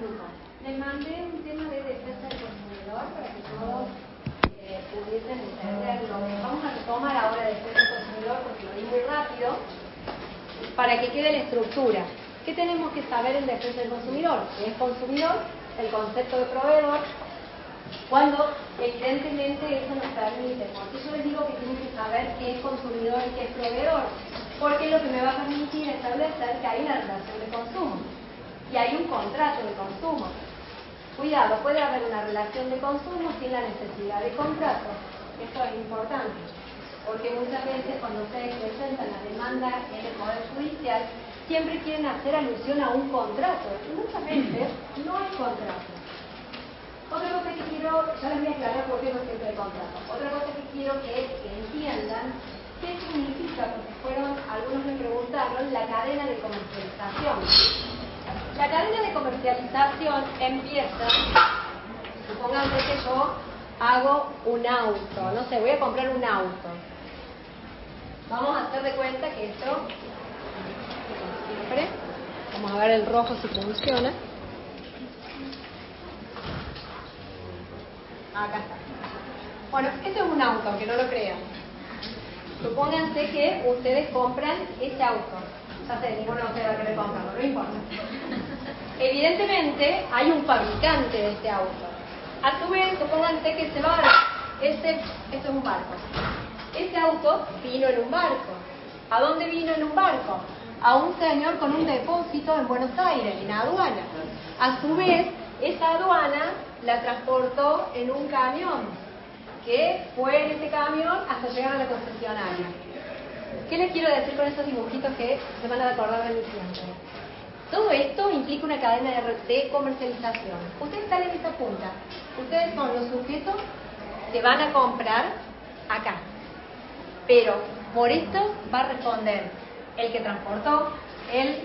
grupo. Les mandé un tema de defensa del consumidor para que todos pudiesen entenderlo. Vamos a retomar ahora defensa del consumidor porque lo di muy rápido, para que quede la estructura. ¿Qué tenemos que saber en defensa del consumidor? ¿Qué es consumidor? El concepto de proveedor, cuando evidentemente eso nos permite. Porque yo les digo que tienen que saber qué es consumidor y qué es proveedor, porque es lo que me va a permitir establecer que hay una relación de consumo y hay un contrato de consumo. Cuidado, puede haber una relación de consumo sin la necesidad de contrato. Esto es importante, porque muchas veces cuando ustedes presentan la demanda en el Poder Judicial, siempre quieren hacer alusión a un contrato, y muchas veces no hay contrato. Otra cosa que quiero, ya les voy a aclarar por qué no siempre hay contrato. Otra cosa que quiero que entiendan qué significa, porque algunos me preguntaron, la cadena de comercialización. La cadena de comercialización empieza, supongamos que yo hago un auto, no sé, voy a comprar un auto. Vamos a hacer de cuenta que esto, siempre, vamos a ver el rojo si funciona. Acá está. Bueno, esto es un auto, aunque no lo crean. Supónganse que ustedes compran ese auto. Ya sé, ninguno de ustedes va a querer comprarlo, no importa. Evidentemente, hay un fabricante de este auto. A su vez, supónganse que ese barco, esto es un barco. Ese auto vino en un barco. ¿A dónde vino en un barco? A un señor con un depósito en Buenos Aires, en aduana. A su vez, esa aduana la transportó en un camión, que fue en ese camión hasta llegar a la concesionaria. ¿Qué les quiero decir con esos dibujitos que se van a acordar de mi tiempo? Todo esto implica una cadena de comercialización. Ustedes están en esa punta. Ustedes son los sujetos que van a comprar acá. Pero por esto va a responder el que transportó, el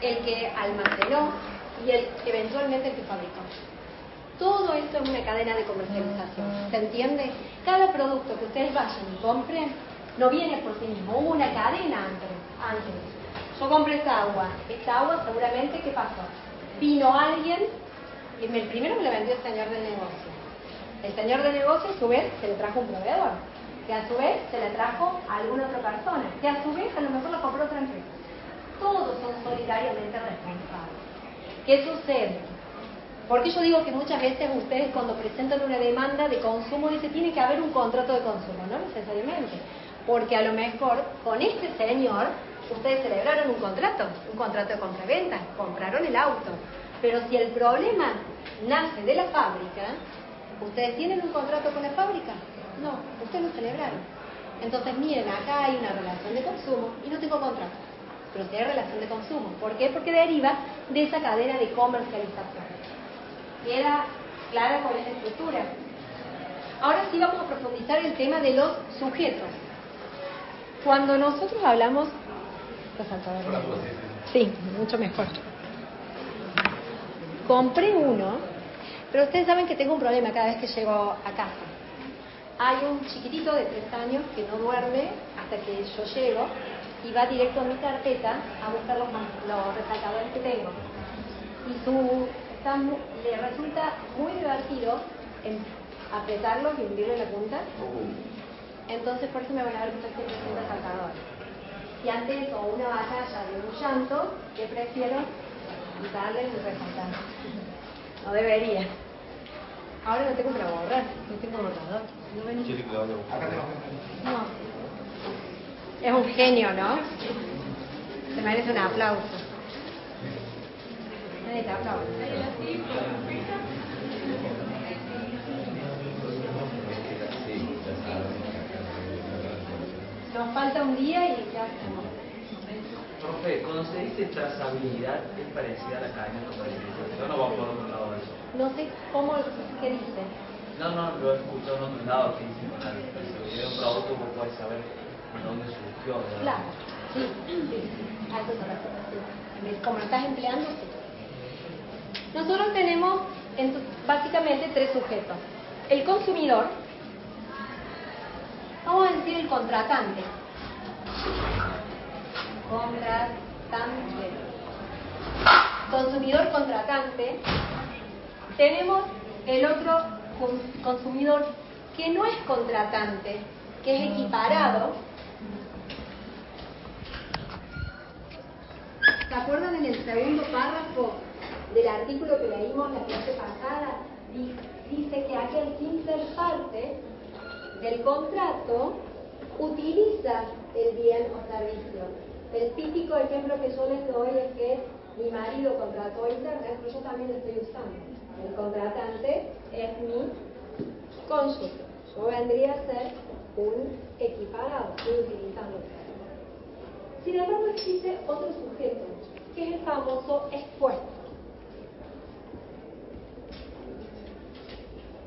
que almacenó y eventualmente el que fabricó. Todo esto es una cadena de comercialización. ¿Se entiende? Cada producto que ustedes vayan y compren no viene por sí mismo. Hubo una cadena antes. Yo compré esta agua. Esta agua seguramente, ¿qué pasó? Vino alguien y el primero me la vendió el señor del negocio. El señor del negocio a su vez se le trajo un proveedor, que a su vez se le trajo a alguna otra persona, que a su vez a lo mejor la compró otra empresa. Todos son solidariamente responsables. ¿Qué sucede? Porque yo digo que muchas veces ustedes cuando presentan una demanda de consumo dicen tiene que haber un contrato de consumo, no necesariamente, porque a lo mejor con este señor ustedes celebraron un contrato de compra-venta, compraron el auto, pero si el problema nace de la fábrica, ¿ustedes tienen un contrato con la fábrica? No, ustedes lo celebraron. Entonces miren, acá hay una relación de consumo y no tengo contrato, pero sí hay relación de consumo. ¿Por qué? Porque deriva de esa cadena de comercialización. ¿Queda clara con esta estructura? Ahora sí vamos a profundizar el tema de los sujetos. Cuando nosotros hablamos... Sí, mucho mejor. Compré uno, pero ustedes saben que tengo un problema cada vez que llego a casa. Hay un chiquitito de 3 años que no duerme hasta que yo llego y va directo a mi carpeta a buscar los resaltadores que tengo. Y le resulta muy divertido apretarlo y hundirlo en la punta. Entonces por eso me van a ver que estoy siempre sin resaltador. Y ante eso, una batalla de un llanto, que prefiero quitarle el resaltador. No debería. Ahora no tengo para borrar, no tengo borrador. No. Es un genio, ¿no? Se merece un aplauso. Nadie te aplaude. Nos falta un día y ya hacemos. Profe, cuando se dice trazabilidad, ¿es parecida a la cadena de comercialización o va por otro lado de eso? No sé qué dice. No, lo he escuchado en otro lado que dice con la trazabilidad de un producto vos podés saber de dónde surgió, ¿verdad? Claro, sí. A eso se refiere. Como lo estás empleando, sí. Nosotros tenemos básicamente 3 sujetos. El consumidor, vamos a decir el contratante. Contratante. consumidor contratante, tenemos el otro consumidor que no es contratante, que es equiparado. ¿Se acuerdan en el segundo párrafo del artículo que leímos la clase pasada? Dice que aquel sin ser parte del contrato utiliza el bien o servicio. El típico ejemplo que yo les doy es que mi marido contrató internet, pero yo también lo estoy usando. El contratante es mi cónyuge. Yo vendría a ser un equiparado, estoy utilizando el servicio. Sin embargo, existe otro sujeto, que es el famoso expuesto.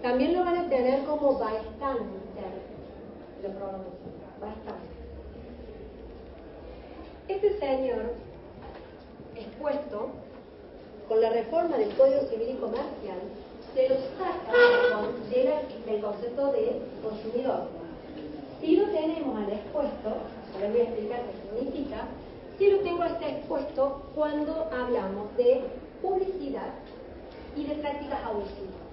También lo van a tener como bystander, lo pronuncian, bystander. Este señor expuesto, con la reforma del Código Civil y Comercial, se lo saca del concepto de consumidor. Si lo tenemos al expuesto, ahora voy a explicar qué significa, si lo tengo este expuesto cuando hablamos de publicidad y de prácticas abusivas.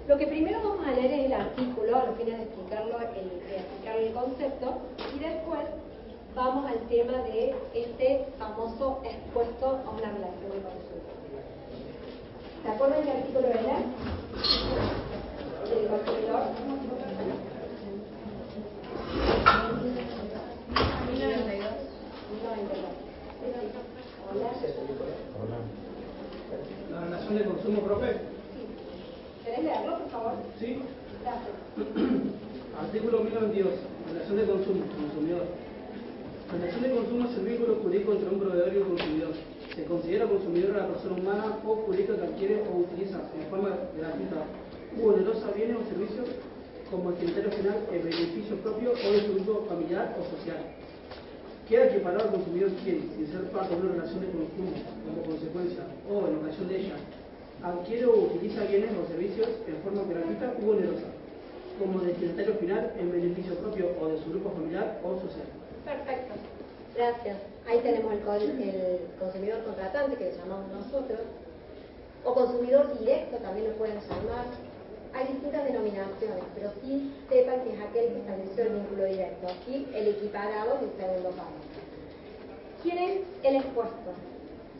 Lo que primero vamos a leer es el artículo, a los fines de explicarlo, explicar el concepto, y después vamos al tema de este famoso expuesto a una relación de consumo. ¿Se acuerdan qué artículo era? ¿El consumidor? 1092. Hola. La relación de consumo, profe. ¿Querés leerlo, por favor? Sí. Gracias. Artículo 1092. Relación de consumo, consumidor. La relación de consumo es el vínculo jurídico entre un proveedor y un consumidor. Se considera consumidor a la persona humana o jurídica que adquiere o utiliza en forma gratuita u onerosa bienes o servicios como criterio final en beneficio propio o de su grupo familiar o social. Queda equiparado al consumidor quien, sin ser parte de una relación de consumo como consecuencia o en ocasión de ella, adquiere o utiliza bienes o servicios en forma gratuita u onerosa, como destinatario final en beneficio propio o de su grupo familiar o social. Perfecto, gracias. Ahí tenemos el consumidor contratante, que le llamamos nosotros, o consumidor directo también lo pueden llamar. Hay distintas denominaciones, pero sí sepan que es aquel que estableció el vínculo directo. Y el equiparado es el segundo paso. ¿Quién es el expuesto?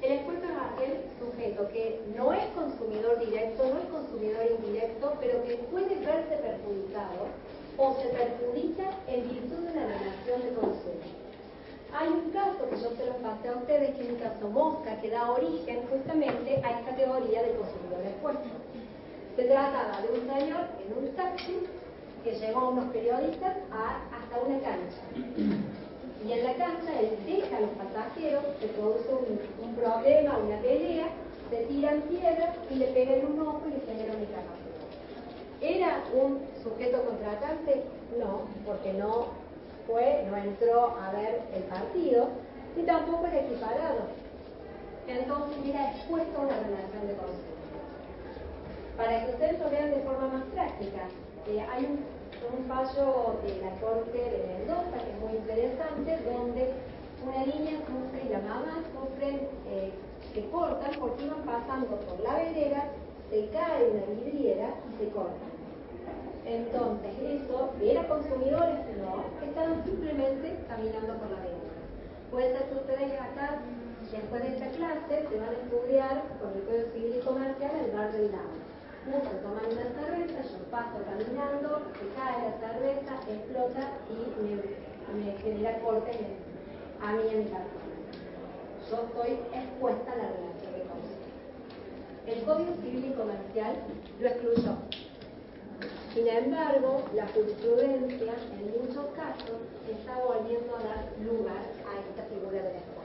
El expuesto es aquel sujeto que no es consumidor directo, no es consumidor indirecto, pero que puede verse perjudicado o se perjudica en virtud de una relación de consumo. Hay un caso que yo se los pasé a ustedes, que es un caso mosca, que da origen justamente a esta teoría del consumidor expuesto. Se trataba de un señor en un taxi que llevó a unos periodistas hasta una cancha. Y en la cancha él deja a los pasajeros, se produce un problema, una pelea, se tiran piedras y le pegan un ojo y le generan una incapacidad. ¿Era un sujeto contratante? No, porque no entró a ver el partido, ni tampoco era equiparado. Entonces era expuesto a una relación de consumo. Para que ustedes lo vean de forma más práctica, hay un fallo de la Corte de Mendoza que es muy interesante, donde una niña sufre y la mamá sufren, se cortan porque iban pasando por la vereda, se cae una vidriera y se cortan. Entonces, eso, ¿era consumidores? No, estaban simplemente caminando por la vereda. Puede ser que ustedes acá, después de esta clase, se van a estudiar con el Código Civil y Comercial el bar del lago. Muchos toman una cerveza, yo paso caminando, se cae la cerveza, explota y me genera cortes a mí en mi persona. Yo estoy expuesta a la relación de consumo. El Código Civil y Comercial lo excluyó. Sin embargo, la jurisprudencia en muchos casos está volviendo a dar lugar a esta figura del expuesto.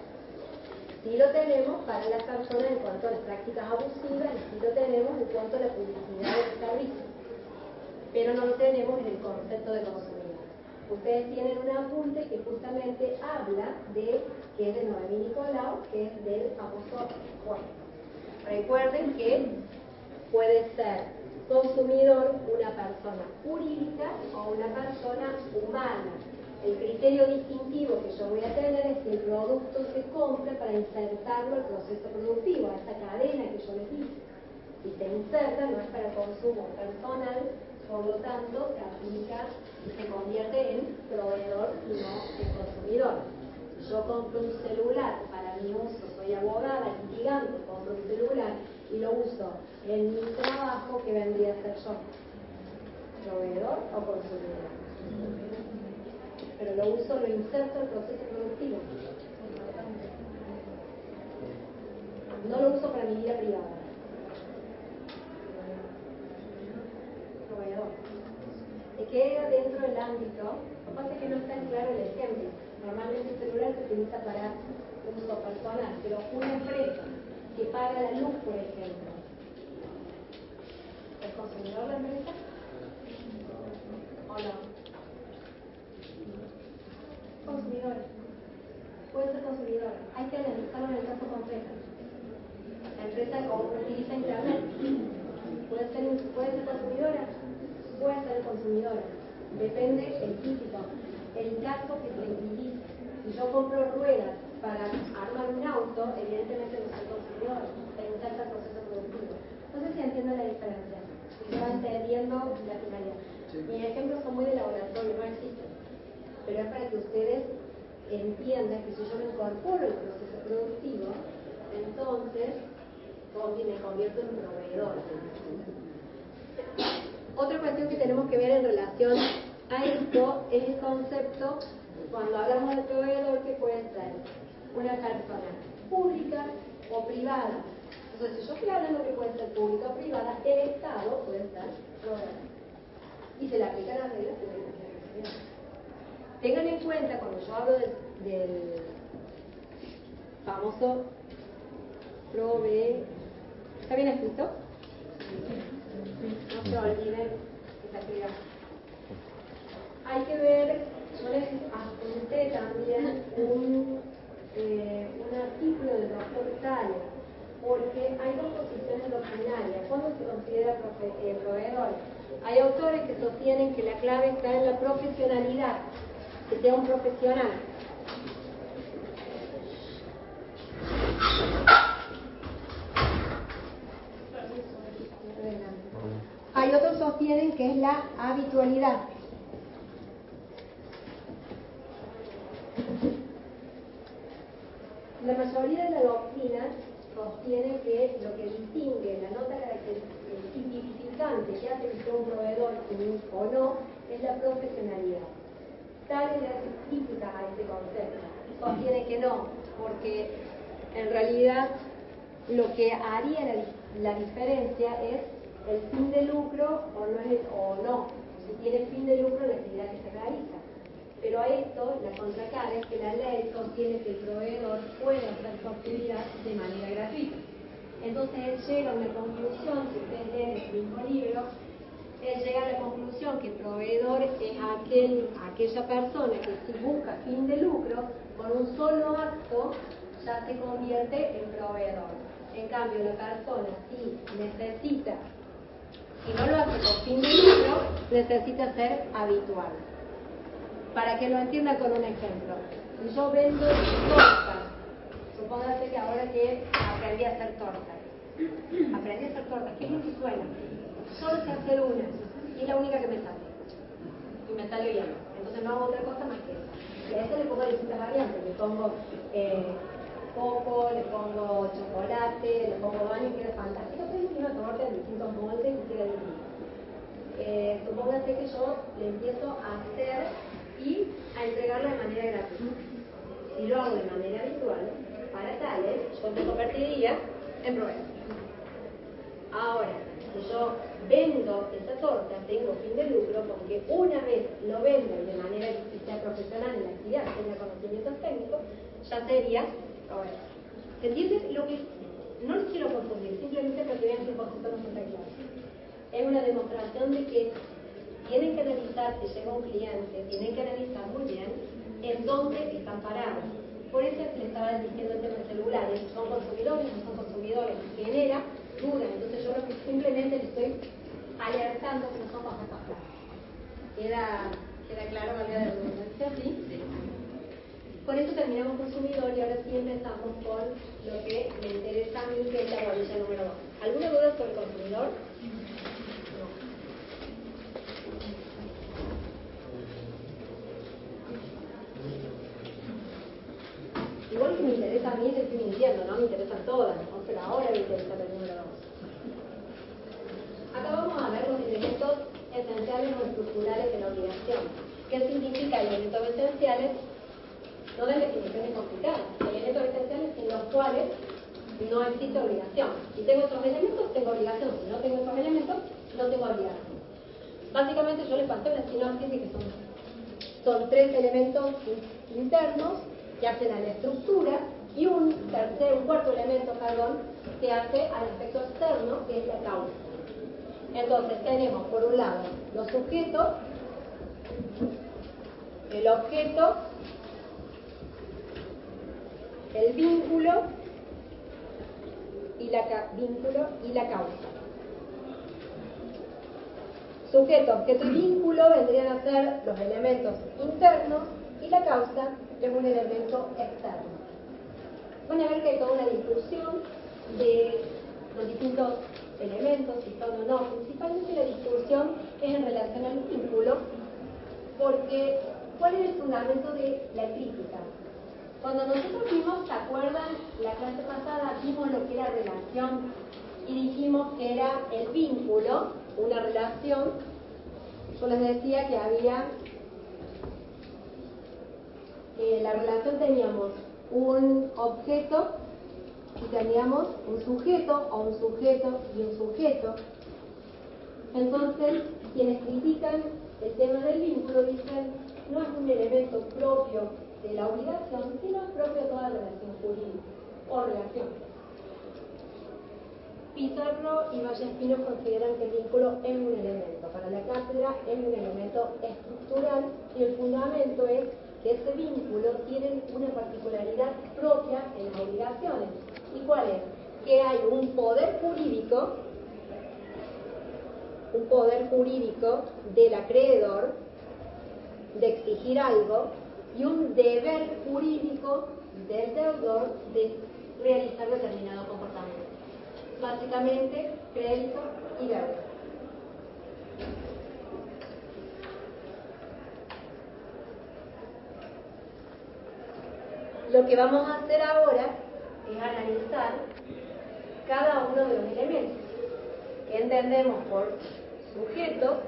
Sí lo tenemos para las personas en cuanto a las prácticas abusivas y sí lo tenemos en cuanto a la publicidad del servicio, pero no lo tenemos en el concepto de consumidor. Ustedes tienen un apunte que justamente habla que es de Noemí Nicolau, que es del famoso expuesto. Recuerden que puede ser consumidor una persona jurídica o una persona humana. El criterio distintivo que yo voy a tener es que el producto se compre para insertarlo al proceso productivo, a esta cadena que yo les dije. Si se inserta, no es para consumo personal, por lo tanto se aplica y se convierte en proveedor y no en consumidor. Si yo compro un celular para mi uso, soy abogada, litigante, compro un celular y lo uso en mi trabajo, ¿qué vendría a ser yo? ¿Proveedor o consumidor? Pero lo uso, lo inserto al proceso productivo. No lo uso para mi vida privada. Proveedor. Se queda dentro del ámbito. Lo que pasa es que no está claro el ejemplo. Normalmente el celular se utiliza para uso personal, pero una empresa que paga la luz, por ejemplo, ¿es consumidor la empresa? ¿O no? Consumidores. Puede ser consumidor. Hay que analizarlo en el caso concreto. La empresa utiliza internet. Puede ser consumidora, puede ser consumidora. Depende el típico. El caso que se utilice. Si yo compro ruedas para armar un auto, evidentemente no soy consumidor. Se inserta el proceso productivo. No sé si entienden la diferencia. Si se va entendiendo la finalidad. Mis ejemplos son muy de laboratorio, no existen. Pero es para que ustedes entiendan que si yo me incorporo al proceso productivo, entonces me convierto en proveedor. Otra cuestión que tenemos que ver en relación a esto es el concepto, cuando hablamos de proveedor, que puede ser una persona pública o privada. Entonces, si yo estoy hablando que puede ser pública o privada, el Estado puede ser proveedor. Y se le aplican las reglas de la legislación. Tengan en cuenta, cuando yo hablo del famoso ¿está bien escrito? No se olviden que está escrito. Hay que ver, yo les apunté también un artículo del doctor Tales, porque hay dos posiciones doctrinarias. ¿Cuándo se considera proveedor? Hay autores que sostienen que la clave está en la profesionalidad, que sea un profesional. Hay otros que sostienen que es la habitualidad. La mayoría de la doctrina sostiene que lo que distingue la nota tipificante que hace que sea un proveedor o no es la profesionalidad. Tales le hace crítica a este concepto. Sostiene que no, porque en realidad lo que haría la diferencia es el fin de lucro o no, si tiene fin de lucro la actividad que se realiza. Pero a esto, la contracara es que la ley sostiene que el proveedor puede hacer su actividad de manera gratuita. Entonces él llega a una conclusión, si ustedes leen el mismo libro, él llega a la conclusión que proveedor es aquella persona que si busca fin de lucro, con un solo acto ya se convierte en proveedor. En cambio, la persona si necesita, si no lo hace con fin de lucro, necesita ser habitual. Para que lo entienda con un ejemplo. Si yo vendo tortas, supóngase que ahora que aprendí a hacer tortas. Aprendí a hacer tortas, qué bien que suena. Solo sé hacer una, y es la única que me sale. Y me sale bien. Entonces no hago otra cosa más que esa. Y a eso le pongo distintas variantes. Le pongo coco, le pongo chocolate, le pongo baño y queda fantástico. Estoy haciendo una torta en distintos moldes y queda divino. Supóngase que yo le empiezo a hacer y a entregarla de manera gratuita. Si lo hago de manera habitual, para tales, yo me convertiría en proveedor. Ahora, si yo vendo esa torta, tengo fin de lucro, porque una vez lo vendo de manera que sea profesional en la actividad, que tenga conocimientos técnicos, ya sería proveedor. ¿Se entiende? Lo que no les quiero confundir, simplemente para que vean que el concepto no está claro. Es una demostración de que tienen que analizar, si llega un cliente, tienen que analizar muy bien en dónde están parados. Por eso les estaba diciendo el tema de celulares, son consumidores, no son consumidores, genera duda. Entonces yo lo que simplemente les estoy alertando que no son cosas tan claras. ¿Queda claro, valga la redundancia? ¿Sí? Sí. Con eso terminamos consumidor y ahora sí empezamos con lo que me interesa a mí, que es la bolilla número 2. ¿Alguna duda sobre el consumidor? No. Igual que me interesa a mí, te estoy mintiendo, ¿no? Me interesan todas, ¿no? Pero ahora me interesa el número 2. Acá vamos a ver los elementos esenciales o estructurales de la obligación. ¿Qué significa elementos esenciales? No de definiciones complicadas, elementos esenciales en los cuales no existe obligación. Si tengo estos elementos, tengo obligación. Si no tengo estos elementos, no tengo obligación. Básicamente yo les pasé una sinopsis de que son 3 elementos internos que hacen a la estructura y un cuarto elemento, que hace al aspecto externo, que es la causa. Entonces tenemos por un lado los sujetos, el objeto, el vínculo y la causa. Sujeto, objeto y vínculo vendrían a ser los elementos internos y la causa es un elemento externo. Van a ver que hay toda una discusión de los distintos elementos, si son o no. Principalmente la discusión es en relación al vínculo, porque ¿cuál es el fundamento de la crítica? Cuando nosotros vimos, ¿se acuerdan? La clase pasada vimos lo que era relación y dijimos que era el vínculo, una relación. Yo les decía que había, la relación teníamos un objeto y teníamos un sujeto o un sujeto y un sujeto. Entonces, quienes critican el tema del vínculo dicen no es un elemento propio de la obligación, sino es propio de toda relación jurídica o relación. Pizarro y Vallespino consideran que el vínculo es un elemento. Para la cátedra es un elemento estructural y el fundamento es que ese vínculo tiene una particularidad propia en las obligaciones. ¿Y cuál es? Que hay un poder jurídico del acreedor de exigir algo y un deber jurídico del deudor de realizar determinado comportamiento. Básicamente, crédito y deuda. Lo que vamos a hacer ahora es analizar cada uno de los elementos. ¿Qué entendemos por sujeto?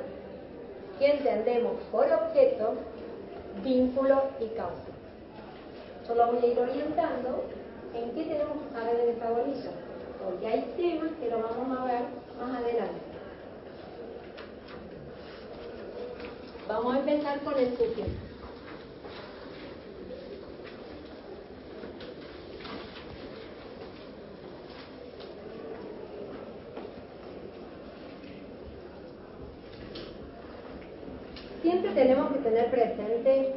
¿Qué entendemos por objeto? Vínculo y causa. Yo lo voy a ir orientando en qué tenemos que saber en esta bolilla, porque hay temas que lo vamos a ver más adelante. Vamos a empezar con el sujeto. Siempre tenemos que tener presente,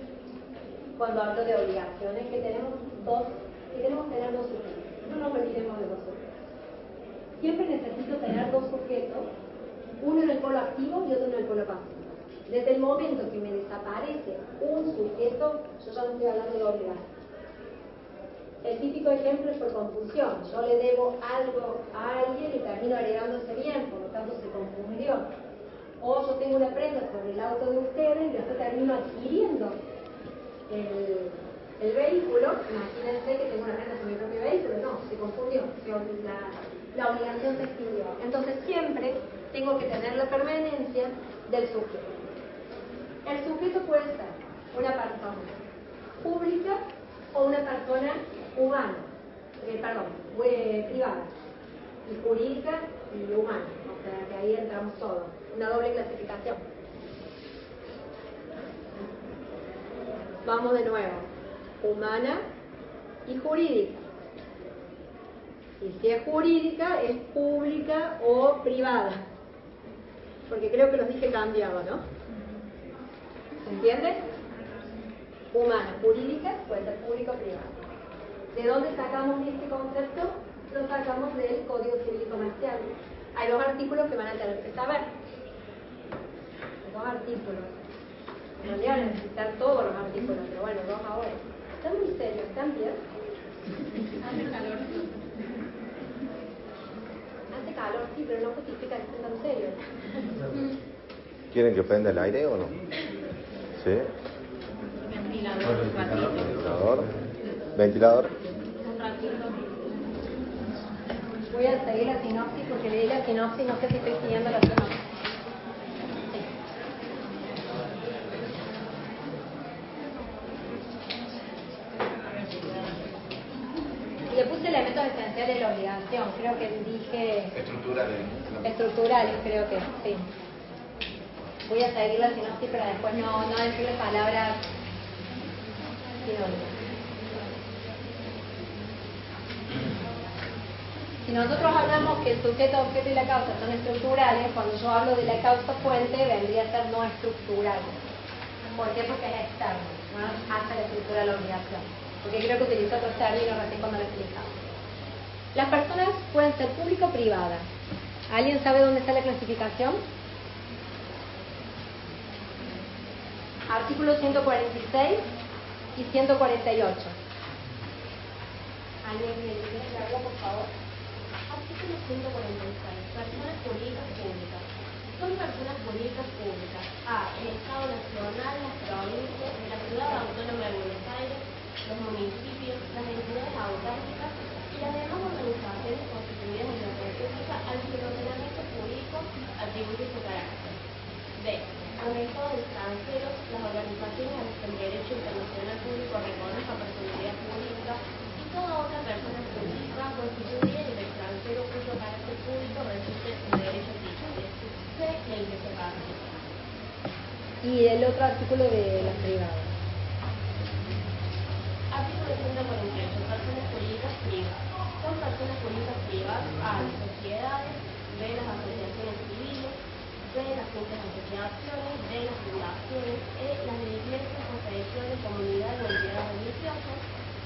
cuando hablo de obligaciones, que tenemos que tener dos sujetos. No nos olvidemos de los sujetos. Siempre necesito tener dos sujetos, uno en el polo activo y otro en el polo pasivo. Desde el momento que me desaparece un sujeto, yo ya no estoy hablando de obligación. El típico ejemplo es por confusión. Yo le debo algo a alguien y termino agregándose bien, por lo tanto se confundió. O yo tengo una prenda sobre el auto de ustedes y después termino adquiriendo el vehículo. Imagínense que tengo una prenda sobre mi propio vehículo. No, se confundió. La obligación se extinguió. Entonces siempre tengo que tener la permanencia del sujeto. El sujeto puede ser una persona pública o una persona humana, privada, y jurídica y humana. O sea que ahí entramos todos. Una doble clasificación. Vamos de nuevo. Humana y jurídica. Y si es jurídica, es pública o privada. Porque creo que los dije cambiado, ¿no? ¿Se entiende? Humana, jurídica, puede ser pública o privada. ¿De dónde sacamos este concepto? Lo sacamos del Código Civil y Comercial. Hay dos artículos que van a tener que saber. Dos artículos. no le van a necesitar todos los artículos, pero bueno, vamos ahora. Están muy serios, ¿están bien? Hace calor. Hace calor, sí, pero no justifica que estén tan serios. ¿Quieren que prenda el aire o no? ¿Sí? Ventilador. Ventilador. Voy a seguir la sinopsis porque leí la sinopsis, no sé si estoy siguiendo la sinopsis. Le puse elementos esenciales de la obligación, creo que dije... Estructurales, creo que, sí. Voy a seguir la sinopsis para después no decirle palabras sinónimas. Si nosotros hablamos que el sujeto, objeto y la causa son estructurales, cuando yo hablo de la causa fuente vendría a ser no estructural. ¿Por qué? Porque es externo, no hace la estructura de la obligación. Porque creo que utilizó otros términos recién cuando lo explicaba. Las personas pueden ser pública o privada. ¿Alguien sabe dónde está la clasificación? Artículos 146 y 148. ¿Alguien me dice algo, por favor? Artículo 146. Personas jurídicas públicas. Son personas jurídicas públicas. A. El Estado Nacional, las provincias, la Ciudad Autónoma de Buenos Aires, los municipios, las entidades autárquicas y las demás organizaciones constituidas en la República al que el ordenamiento jurídico atribuye su carácter. B. Al Estado extranjero, las organizaciones a las que el derecho internacional público reconozca personalidad jurídica y toda otra persona jurídica constituida en el extranjero cuyo carácter público resulte en derecho aplicable. C. La Iglesia Católica. Y el otro artículo de las privadas. Artículo 148. Personas jurídicas privadas. Son personas jurídicas privadas A. Las sociedades. B. Las asociaciones civiles. C. Las juntas de asociaciones. D. Las fundaciones. E. Las iglesias, confesiones, comunidades o entidades religiosas.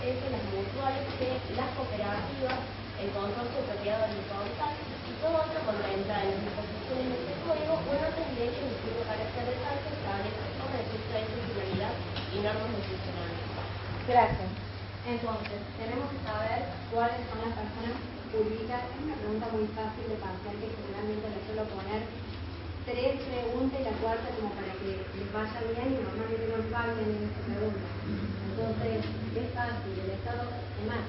F. Las mutuales. G. Las cooperativas. El consorcio de propiedad horizontal y todo otro contemplado en las disposiciones de este código o en otras leyes de cuyo carácter de tal se establece o resulta de su finalidad y normas de funcionamiento. Gracias. Entonces, tenemos que saber cuáles son las personas jurídicas. Es una pregunta muy fácil de parcial que generalmente le suelo poner 3 preguntas y la cuarta como para que les vaya bien y normalmente no fallen en esta pregunta. Entonces, es fácil, el Estado es más.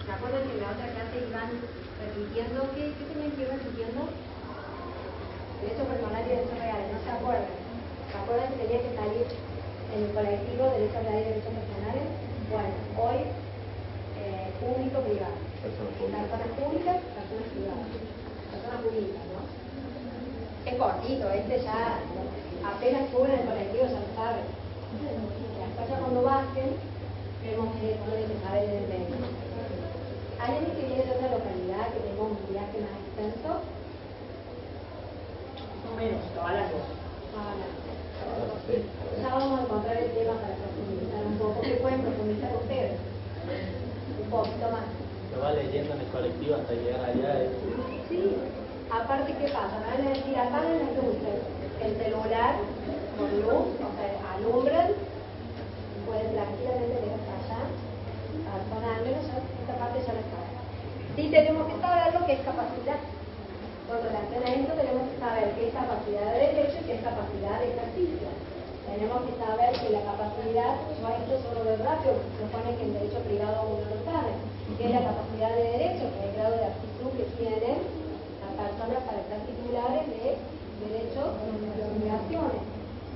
¿Se acuerdan que en la otra clase iban repitiendo? ¿Qué tenían que ir repitiendo? Derecho personal y derechos reales, ¿no se acuerdan? ¿Se acuerdan que tenía que salir en el colectivo derechos reales y derechos personales? Bueno, hoy público-privado. Personas públicas, personas privadas. Personas jurídicas, ¿no? Es cortito, ya apenas suben en el colectivo ya lo saben. Después ya cuando bajen, vemos que no tienen que saber en el medio. ¿Alguien que viene de otra localidad que tenga un viaje más extenso? Menos, Cabalacos. Ya vamos a encontrar el tema para profundizar un poco. ¿Qué pueden profundizar ustedes? Un poquito más. Lo va leyendo en el colectivo hasta llegar allá. Sí. Aparte, ¿qué pasa? Me van a decir, apagan las luces. El celular con luz, o sea, alumbran, pueden tranquilamente llegar hasta allá. Al menos esta parte ya lo sabe. Sí tenemos que saber lo que es capacidad. Con relación a esto tenemos que saber qué es capacidad de derecho y qué es capacidad de ejercicio. Tenemos que saber que la capacidad, yo esto solo de rápido, se supone que en derecho privado uno lo sabe, que es la capacidad de derecho, que es el grado de aptitud que tienen las personas para ser titulares de derechos y obligaciones.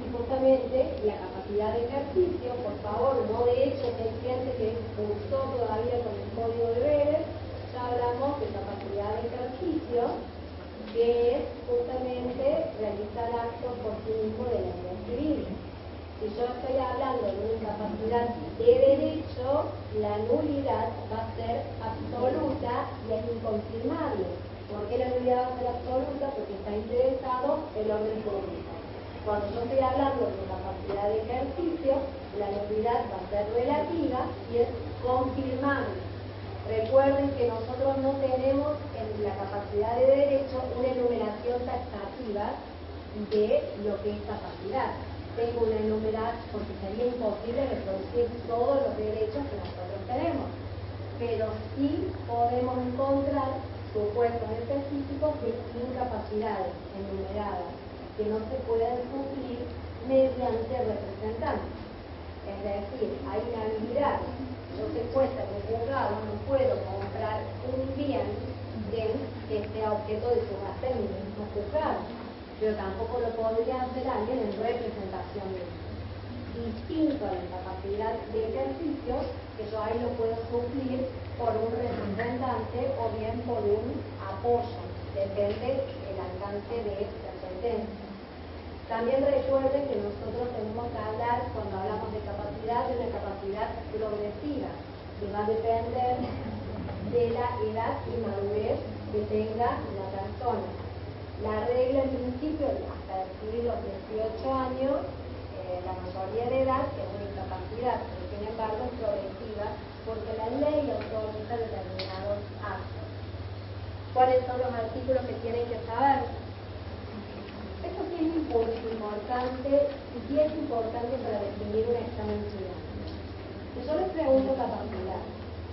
Y justamente la capacidad de ejercicio, por favor, no de hecho, que hay gente que cursó todavía con el código de deberes, ya hablamos de capacidad de ejercicio, que es justamente realizar actos por sí mismo de la vida civil. Si yo estoy hablando de una incapacidad de derecho, la nulidad va a ser absoluta y es inconfirmable. ¿Por qué la nulidad va a ser absoluta? Porque está interesado el orden público. Cuando yo estoy hablando de capacidad de ejercicio, la nulidad va a ser relativa y es confirmable. Recuerden que nosotros no tenemos en la capacidad de derecho una enumeración taxativa de lo que es capacidad. tengo una enumeración, porque sería imposible reproducir todos los derechos que nosotros tenemos. Pero sí podemos encontrar supuestos específicos de incapacidades enumeradas que no se pueden cumplir mediante representantes. Es decir, hay una habilidad. Yo sé cuesta que en un juzgado no puedo comprar un bien que sea objeto de subasta en mi mismo juzgado, pero tampoco lo podría hacer alguien en representación misma. Distinto a la incapacidad de ejercicio, que yo ahí lo puedo suplir por un representante o bien por un apoyo, depende del alcance de la sentencia. También recuerden que nosotros tenemos que hablar, cuando hablamos de capacidad, de una capacidad progresiva, que va a depender de la edad y madurez que tenga la persona. La regla en principio, hasta adquirir los 18 años, la mayoría de edad es una incapacidad, pero sin embargo es progresiva, porque la ley autoriza determinados actos. ¿Cuáles son los artículos que tienen que saber? Esto sí es importante y sí es importante para definir un examen final. Si yo les pregunto capacidad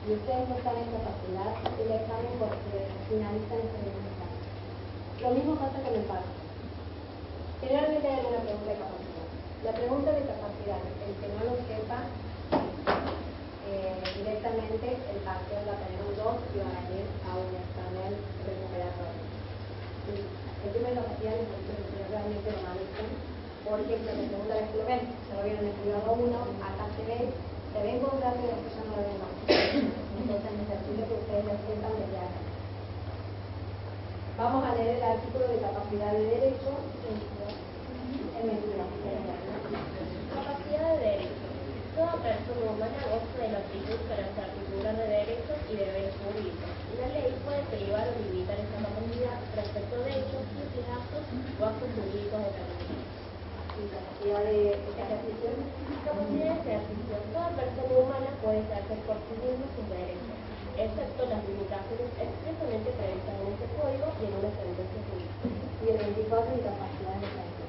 y ustedes no saben capacidad, el examen finaliza en este mismo caso. Lo mismo pasa con el paro. Generalmente hay alguna pregunta de capacidad. La pregunta de capacidad, el que no lo sepa, directamente el parcial va a tener un 2 y va a venir a un examen recuperatorio. El tema de capacidad es que realmente lo manejan, porque es la segunda vez que lo ven, se lo vieron en el privado 1, acá se ven con clase y después ya no lo ven más. Entonces necesito que ustedes lo sientan desde acá. Vamos a leer el artículo de capacidad de derecho en 22. Capacidad de derecho. Toda persona humana goza de la aptitud para articular de derechos y deberes públicos. La ley puede privar o limitar esta capacidad respecto de hechos, simples actos o actos jurídicos determinados. Y capacidad de ejercicio. Capacidad de ejercicio. Toda persona humana puede ejercer por sí misma sus derechos, excepto las limitaciones expresamente previstas en este código y en una sentencia judicial. Y el 24, incapacidad de ejercicio.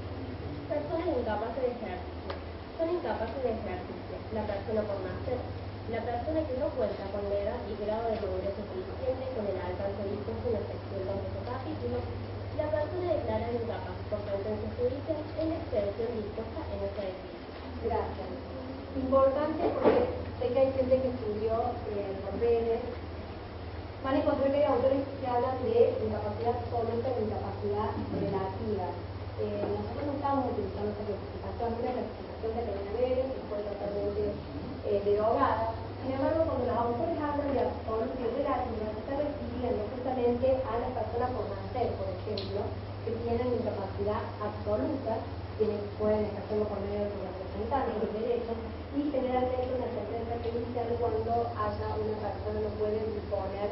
Personas incapaces de ejercicio. Son incapaces de ejercicio. La persona por nacer. La persona que no cuenta con la edad y grado de madurez suficiente con el alcance dispuesto en la sección 2 de este capítulo. La persona declarada incapaz por sentencia judicial en la extensión dispuesta en esta decisión. Gracias. Importante porque sé que hay gente que estudió por Vélez. Van a encontrar que hay autores que hablan de incapacidad absoluta e incapacidad relativa. Nosotros no estamos utilizando esta clasificación, una clasificación que tenía Vélez, que fue totalmente derogada. Sin embargo, cuando los autores hablan de absoluta y relativa, se está refiriendo justamente a las personas por nacer, por ejemplo, que tienen incapacidad absoluta, quienes pueden ejercerlo por medio de sus representantes, los derechos, y generalmente una sentencia judicial cuando haya una persona no puede disponer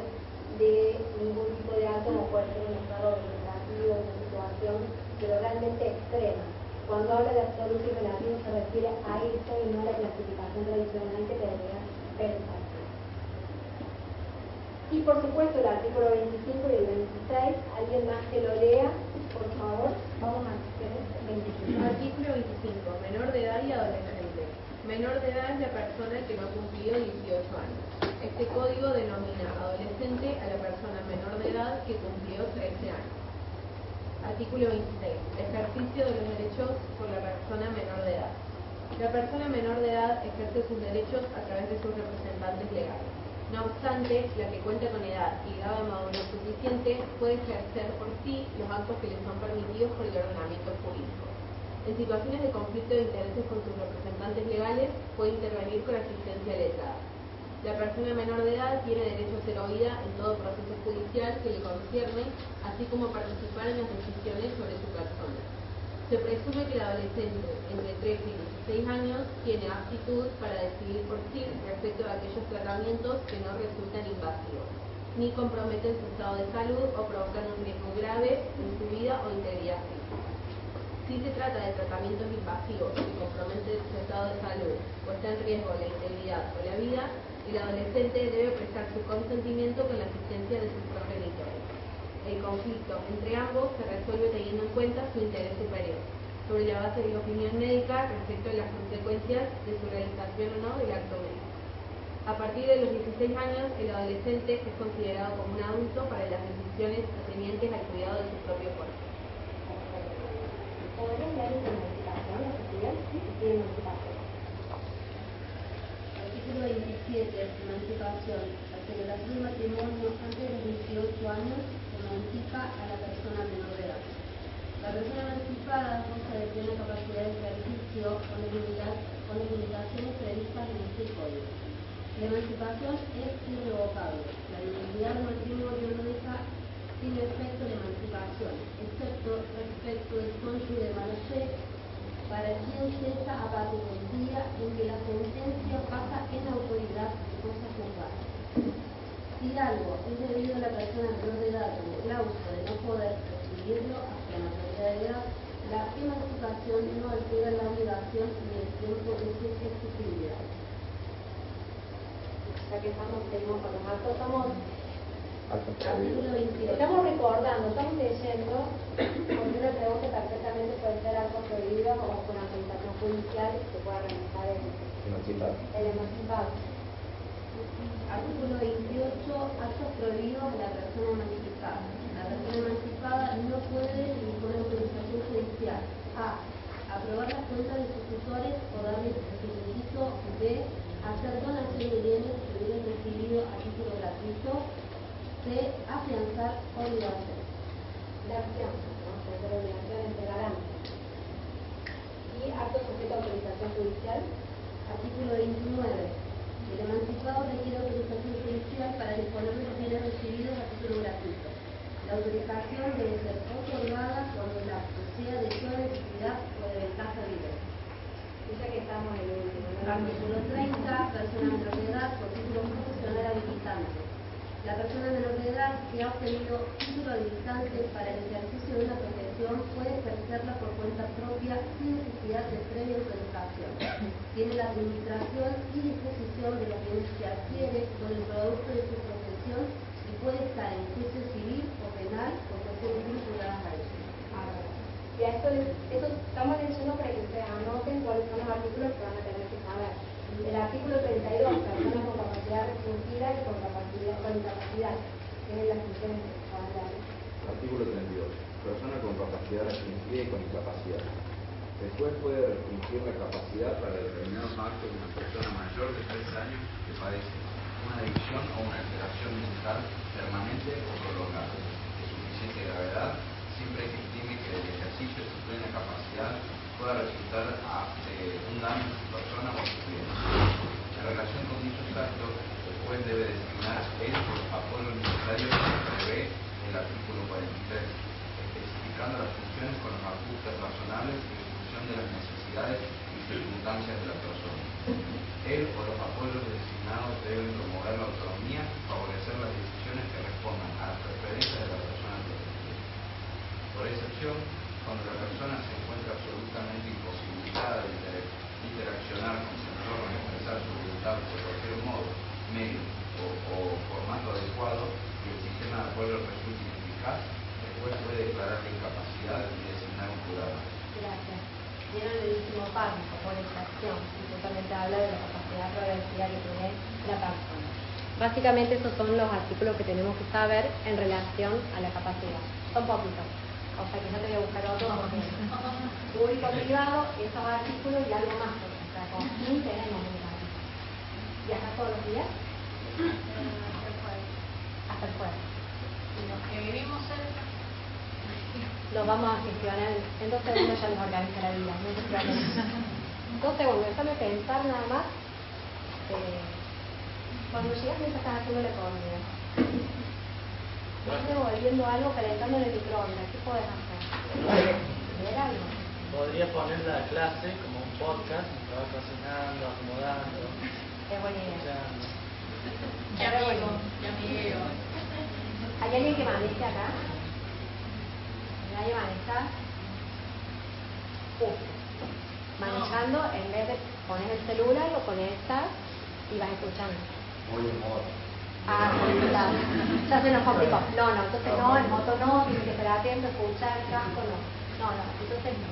de ningún tipo de acto, no puede ser un estado vegetativo, una situación pero realmente extrema. Cuando habla de absoluto y relativo se refiere a eso y no a la clasificación tradicional que tendría pensar. Y por supuesto el artículo 25 y el 26, alguien más que lo lea, por favor, vamos a hacer el 25. Artículo 25. Menor de edad y adolescente. Menor de edad es la persona que no ha cumplido 18 años. Este código denomina adolescente a la persona menor de edad que cumplió 13 años. Artículo 26. Ejercicio de los derechos por la persona menor de edad. La persona menor de edad ejerce sus derechos a través de sus representantes legales. No obstante, la que cuenta con edad y grado de madurez suficiente puede ejercer por sí los actos que le son permitidos por el ordenamiento jurídico. En situaciones de conflicto de intereses con sus representantes legales, puede intervenir con asistencia letrada. La persona menor de edad tiene derecho a ser oída en todo proceso judicial que le concierne, así como participar en las decisiones sobre su persona. Se presume que el adolescente entre 13 y 16 años tiene aptitud para decidir por sí respecto a aquellos tratamientos que no resultan invasivos, ni comprometen su estado de salud o provocan un riesgo grave en su vida o integridad física. Si se trata de tratamientos invasivos que comprometen su estado de salud o está en riesgo la integridad o la vida, el adolescente debe prestar su consentimiento con la asistencia de sus progenitores. El conflicto entre ambos se resuelve teniendo en cuenta su interés superior. sobre la base de la opinión médica respecto a las consecuencias de su realización o no del acto médico. A partir de los 16 años, el adolescente es considerado como un adulto para las decisiones atendientes al cuidado de su propio cuerpo. ¿Podrían leer esta emancipación, la sociedad? Sí, tiene emancipación. Artículo 27. Emancipación. La celebración del matrimonio antes de los 18 años emancipa a la persona menor de edad. La persona emancipada goza de plena capacidad de ejercicio con las limitaciones previstas en este código. La emancipación es irrevocable. La nulidad del matrimonio no deja sin efecto la emancipación, excepto respecto del cónyuge de mala fe, para quien cesa a partir del día en que la sentencia pasa en autoridad de cosa juzgada. Si algo es debido a la persona menor de edad con el clauso de no poder recibirlo hasta la mayoría de edad, la emancipación no altera la obligación ni el tiempo de su exigibilidad. Ya que seguimos con los actos, Artículo 28. estamos recordando, estamos leyendo, porque una pregunta perfectamente puede ser algo prohibido o con autorización judicial que pueda realizar el emancipado. Artículo 28. Actos prohibidos a la persona emancipada. La persona emancipada no puede, ni con autorización judicial, a. aprobar las cuentas de sus tutores o darles el requisito. B. hacer donación de bienes que hubieran recibido a título gratuito. C. afianzar obligaciones. La fianza, ¿no? La obligación entre garantes. Y actos sujetos a autorización judicial. Artículo 29. El emancipado requiere autorización judicial para disponer de los bienes recibidos a título gratuito. La autorización debe ser otorgada cuando el acto sea de sola necesidad o de ventaja directa. Ya que estamos en el último, ¿no? Artículo 30. Persona menor de edad con título profesional habilitante. La persona menor de edad que ha obtenido título habilitante para el ejercicio de una profesión puede ejercerla por cuenta propia sin necesidad de previa autorización. Tiene la administración y disposición de los bienes que adquiere con el producto de su profesión y puede estar en juicio civil o penal por cuestiones vinculadas a ello. Y a esto estamos leyendo para que ustedes anoten cuáles son los artículos que van a tener que saber. El artículo 32, personas con capacidad restringida y con incapacidad. Tienen las funciones que se van a dar. Artículo 32. Persona con capacidad restringida y con incapacidad. El juez puede restringir la capacidad para determinados actos de una persona mayor de 3 años que padece una adicción o una alteración mental permanente o prolongada de suficiente gravedad, siempre que estime que el ejercicio de su plena capacidad pueda resultar de un daño a su persona o a su bien. En relación con dichos actos, el juez debe designar el apoyo necesario que prevé el artículo 43, especificando las funciones con los ajustes razonables en función de las necesidades y circunstancias de la persona. Él o los apoyos designados deben promover la autonomía y favorecer las decisiones que respondan a las preferencias de la persona protegida. Por excepción, cuando la persona se encuentra absolutamente imposibilitada de interaccionar con su entorno y expresar su voluntad de cualquier modo, medio o formato adecuado y el sistema de apoyo resulta ineficaz, el juez puede declarar la incapacidad y designar un jurado. Gracias. Vieron el último párrafo, por excepción, que justamente habla de la capacidad progresiva que tiene la persona. Básicamente esos son los artículos que tenemos que saber en relación a la capacidad. Son poquitos, o sea que no te voy a buscar otro porque público privado, esos artículos y algo más, porque o sea, con 15 tenemos un artículo. ¿Viajas todos los días? Hasta el jueves. Y los que vivimos cerca, Los vamos a gestionar, en 2 segundos ya les organiza la vida, no se preocupen. 2 segundos, déjame pensar nada más. Cuando llegas me estás haciendo la comida. Estás devolviendo algo calentando en el microondas, ¿qué podés hacer? ¿Ver algo? Podría poner la clase como un podcast, me va cocinando, acomodando, Es buena idea. escuchando. qué amigo, qué amigueo. ¿Hay alguien que maneje acá? ¿Nadie maneja? Manejando, en vez de poner el celular, lo conectas y vas escuchando. Muy de moda. Ah, claro. Ya se nos complicó. Entonces no, el moto no, tienes que estar atento, escuchar, el casco, no. Entonces no.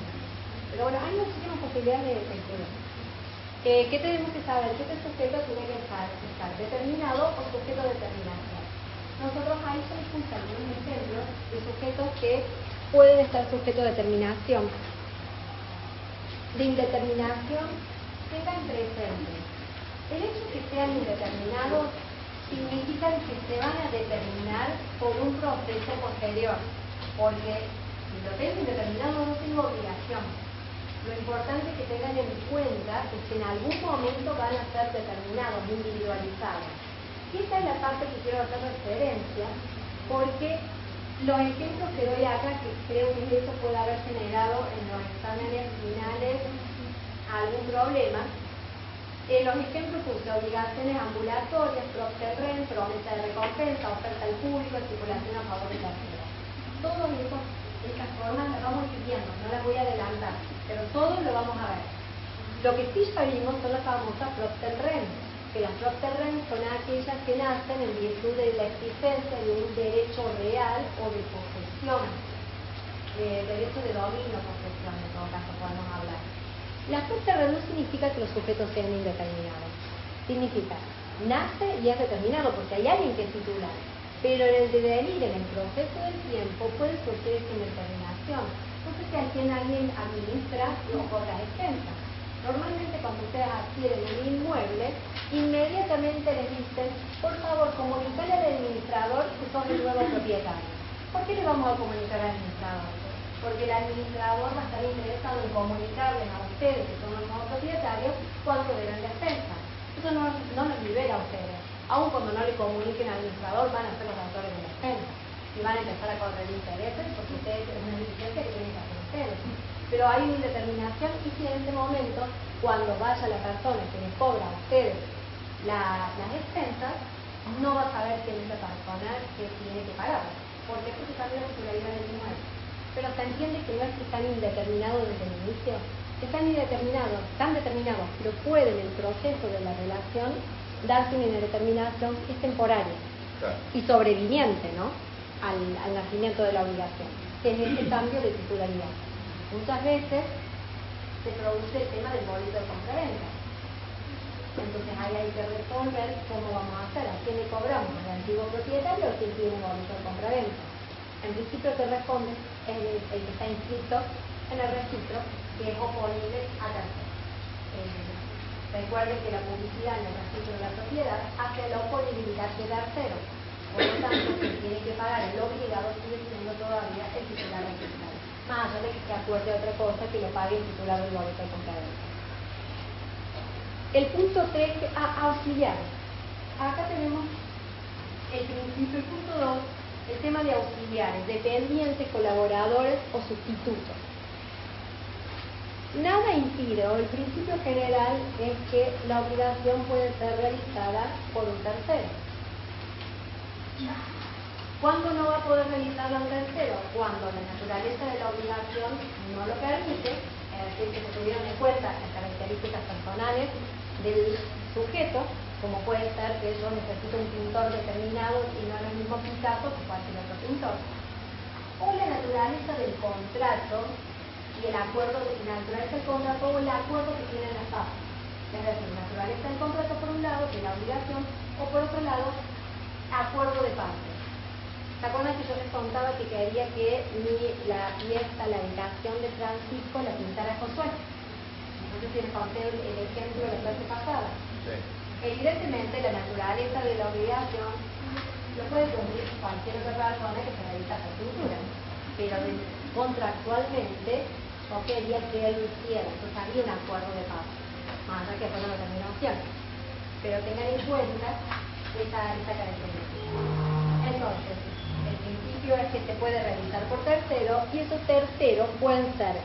Pero bueno, hay muchísimas posibilidades de estudio. ¿Qué tenemos que saber? Que este sujeto tiene que estar determinado o sujeto de determinación. Nosotros ahí solo usamos un ejemplo de sujetos que pueden estar sujetos de determinación. De indeterminación, tengan presente. El hecho de que sean indeterminados significa que se van a determinar por un proceso posterior, porque si lo tengo indeterminado no tengo obligación. Lo importante es que tengan en cuenta es que en algún momento van a ser determinados, individualizados. Y esta es la parte que quiero hacer referencia, porque los ejemplos que doy acá, que creo que eso puede haber generado en los exámenes finales algún problema, los ejemplos puse obligaciones ambulatorias, propterren, promesa de recompensa, oferta al público, estipulación a favor de terceros. Todas estas formas las vamos a ir viendo, no las voy a adelantar, pero todo lo vamos a ver. Lo que sí ya vimos son las famosas propterren, que las propterren son aquellas que nacen en virtud de la existencia de un derecho real o de posesión, derecho de dominio o posesión, en todo caso podemos hablar. La propterren no significa que los sujetos sean indeterminados, significa nace y es determinado porque hay alguien que es titular, pero en el devenir, en el proceso del tiempo, puede surgir esa indeterminación. No sé si alguien administra o cobra expensas. Normalmente cuando ustedes adquieren un inmueble, inmediatamente les dicen, por favor, comunicale al administrador que son el nuevo propietario. ¿Por qué le vamos a comunicar al administrador? Porque el administrador va a estar interesado en comunicarles a ustedes, que son los nuevos propietarios, cuánto deben de expensas. Eso no nos libera a ustedes. Aun cuando no le comuniquen al administrador, van a ser los autores de la expensa. Y van a empezar a correr intereses, porque ustedes es una diligencia que tienen que hacer ustedes. Pero hay una indeterminación y si en ese momento, cuando vaya la persona que les cobra a ustedes las expensas, no va a saber quién es la persona que tiene que pagar. ¿Por qué? Porque cambia la titularidad del inmueble. Pero se entiende que no es que están indeterminados desde el inicio. Están indeterminados, están determinados, pero puede en el proceso de la relación darse una indeterminación que es temporaria y sobreviviente, ¿no? Al nacimiento de la obligación, que es este cambio de titularidad. Muchas veces se produce el tema del boleto de compraventa. Entonces ahí hay que resolver cómo vamos a hacer, a quién le cobramos, al antiguo propietario o quién tiene boleto de compraventa. En principio el que responde es el que está inscrito en el registro, que es oponible a terceros. Recuerden que la publicidad en el registro de la propiedad hace la oponibilidad de terceros. Por lo tanto, quien tiene que pagar el obligado sigue siendo todavía el titular registrado. Más allá de que se acuerde otra cosa que lo pague el titular del boleto de compraventa. El punto 3, auxiliares. Acá tenemos el principio, el punto 2, el tema de auxiliares, dependientes, colaboradores o sustitutos. Nada impide, o el principio general es que la obligación puede ser realizada por un tercero. ¿Cuándo no va a poder realizarla un tercero? Cuando la naturaleza de la obligación no lo permite, es decir, que se tuvieron en cuenta las características personales del sujeto, como puede ser que yo necesito un pintor determinado y no es el mismo Picasso que cualquier otro pintor. O la naturaleza del contrato y el acuerdo de la naturaleza del contrato o el acuerdo que tienen las partes. Es decir, naturaleza del contrato por un lado, que es la obligación, o por otro lado, acuerdo de partes. ¿Se acuerdan que yo les contaba que quería que la fiesta, la habitación de Francisco la pintara Josué? No sé si les conté el ejemplo de la clase pasada. Sí. Evidentemente la naturaleza de la obligación lo puede cumplir cualquier otra persona que se dedica a hacer pintura, pero contractualmente yo quería que él lo hiciera, entonces había un acuerdo de paz, más allá que fue una determinación, pero tengan en cuenta esa característica. Entonces, el principio es que se puede realizar por tercero y esos terceros pueden ser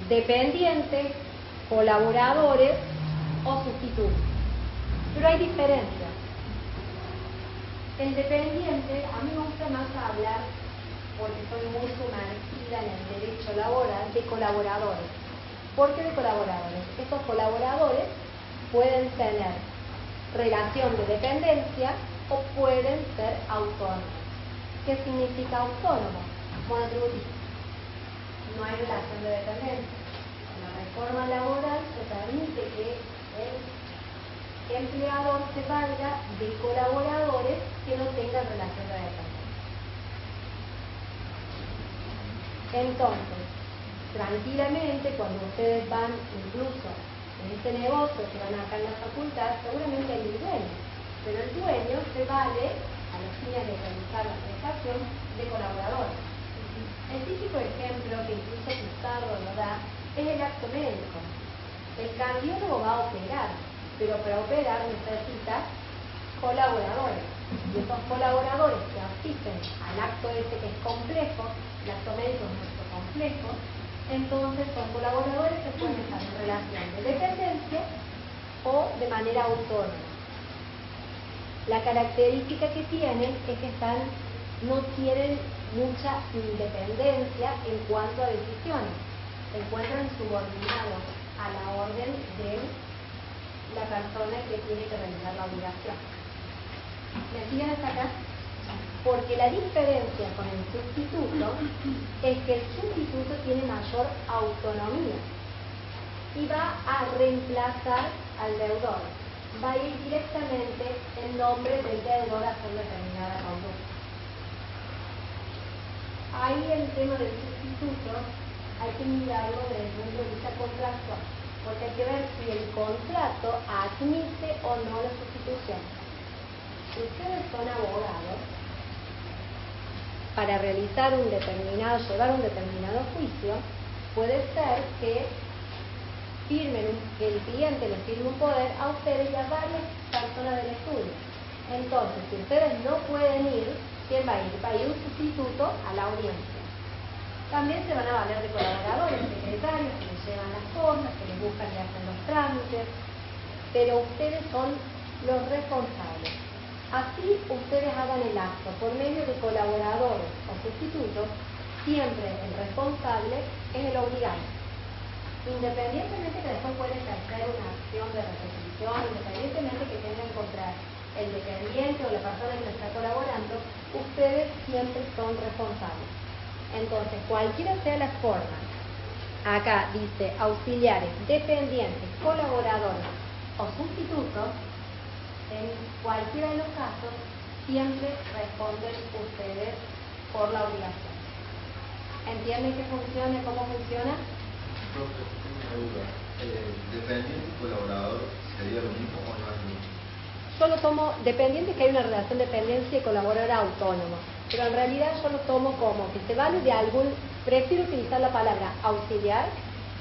dependientes, colaboradores o sustitutos. Pero hay diferencias. El dependiente, a mí me gusta más hablar, porque soy muy sumergida en el derecho laboral, de colaboradores. ¿Por qué de colaboradores? Estos colaboradores pueden tener relación de dependencia o pueden ser autónomos. ¿Qué significa autónomo? Monotributista. no hay relación de dependencia. La reforma laboral se permite que el empleador se valga de colaboradores que no tengan relación de dependencia. Entonces, tranquilamente, cuando ustedes van incluso en este negocio que van acá en la facultad, seguramente hay un dueño, pero el dueño se vale, a los fines de realizar la prestación, de colaboradores. El típico ejemplo que incluso Pizarro lo da es el acto médico. El cardiólogo va a operar, pero para operar necesita colaboradores. Y esos colaboradores que asisten al acto este que es complejo, el acto médico es mucho complejo, entonces son colaboradores que pueden estar en relación de dependencia o de manera autónoma. La característica que tienen es que no tienen mucha independencia en cuanto a decisiones. Se encuentran subordinados a la orden de la persona que tiene que realizar la obligación. ¿Me siguen hasta acá? Porque la diferencia con el sustituto es que el sustituto tiene mayor autonomía y va a reemplazar al deudor. Va a ir directamente en nombre del deudor a hacer determinada conducta. Ahí el tema del sustituto hay que mirarlo desde el punto de vista contractual, porque hay que ver si el contrato admite o no la sustitución. Si ustedes son abogados, para realizar llevar un determinado juicio, puede ser que el cliente le firme un poder a ustedes y a varias personas del estudio. Entonces, si ustedes no pueden ir, ¿quién va a ir? Va a ir un sustituto a la audiencia. También se van a valer de colaboradores, secretarios, que les llevan las cosas, que les buscan y hacen los trámites, pero ustedes son los responsables. Así ustedes hagan el acto por medio de colaboradores o sustitutos, siempre el responsable es el obligado. Independientemente que después pueden ejercer una acción de reposición, independientemente que tengan contra el dependiente o la persona que les está colaborando, ustedes siempre son responsables. Entonces, cualquiera sea la forma, acá dice auxiliares, dependientes, colaboradores o sustitutos, en cualquiera de los casos, siempre responden ustedes por la obligación. ¿Entienden qué funciona y cómo funciona? Profe, tengo una duda. ¿Dependiente y colaborador sería lo mismo o no es lo mismo? Yo lo tomo, dependiente que hay una relación de dependencia y colaborador autónomo, pero en realidad yo lo tomo como que se vale de prefiero utilizar la palabra auxiliar,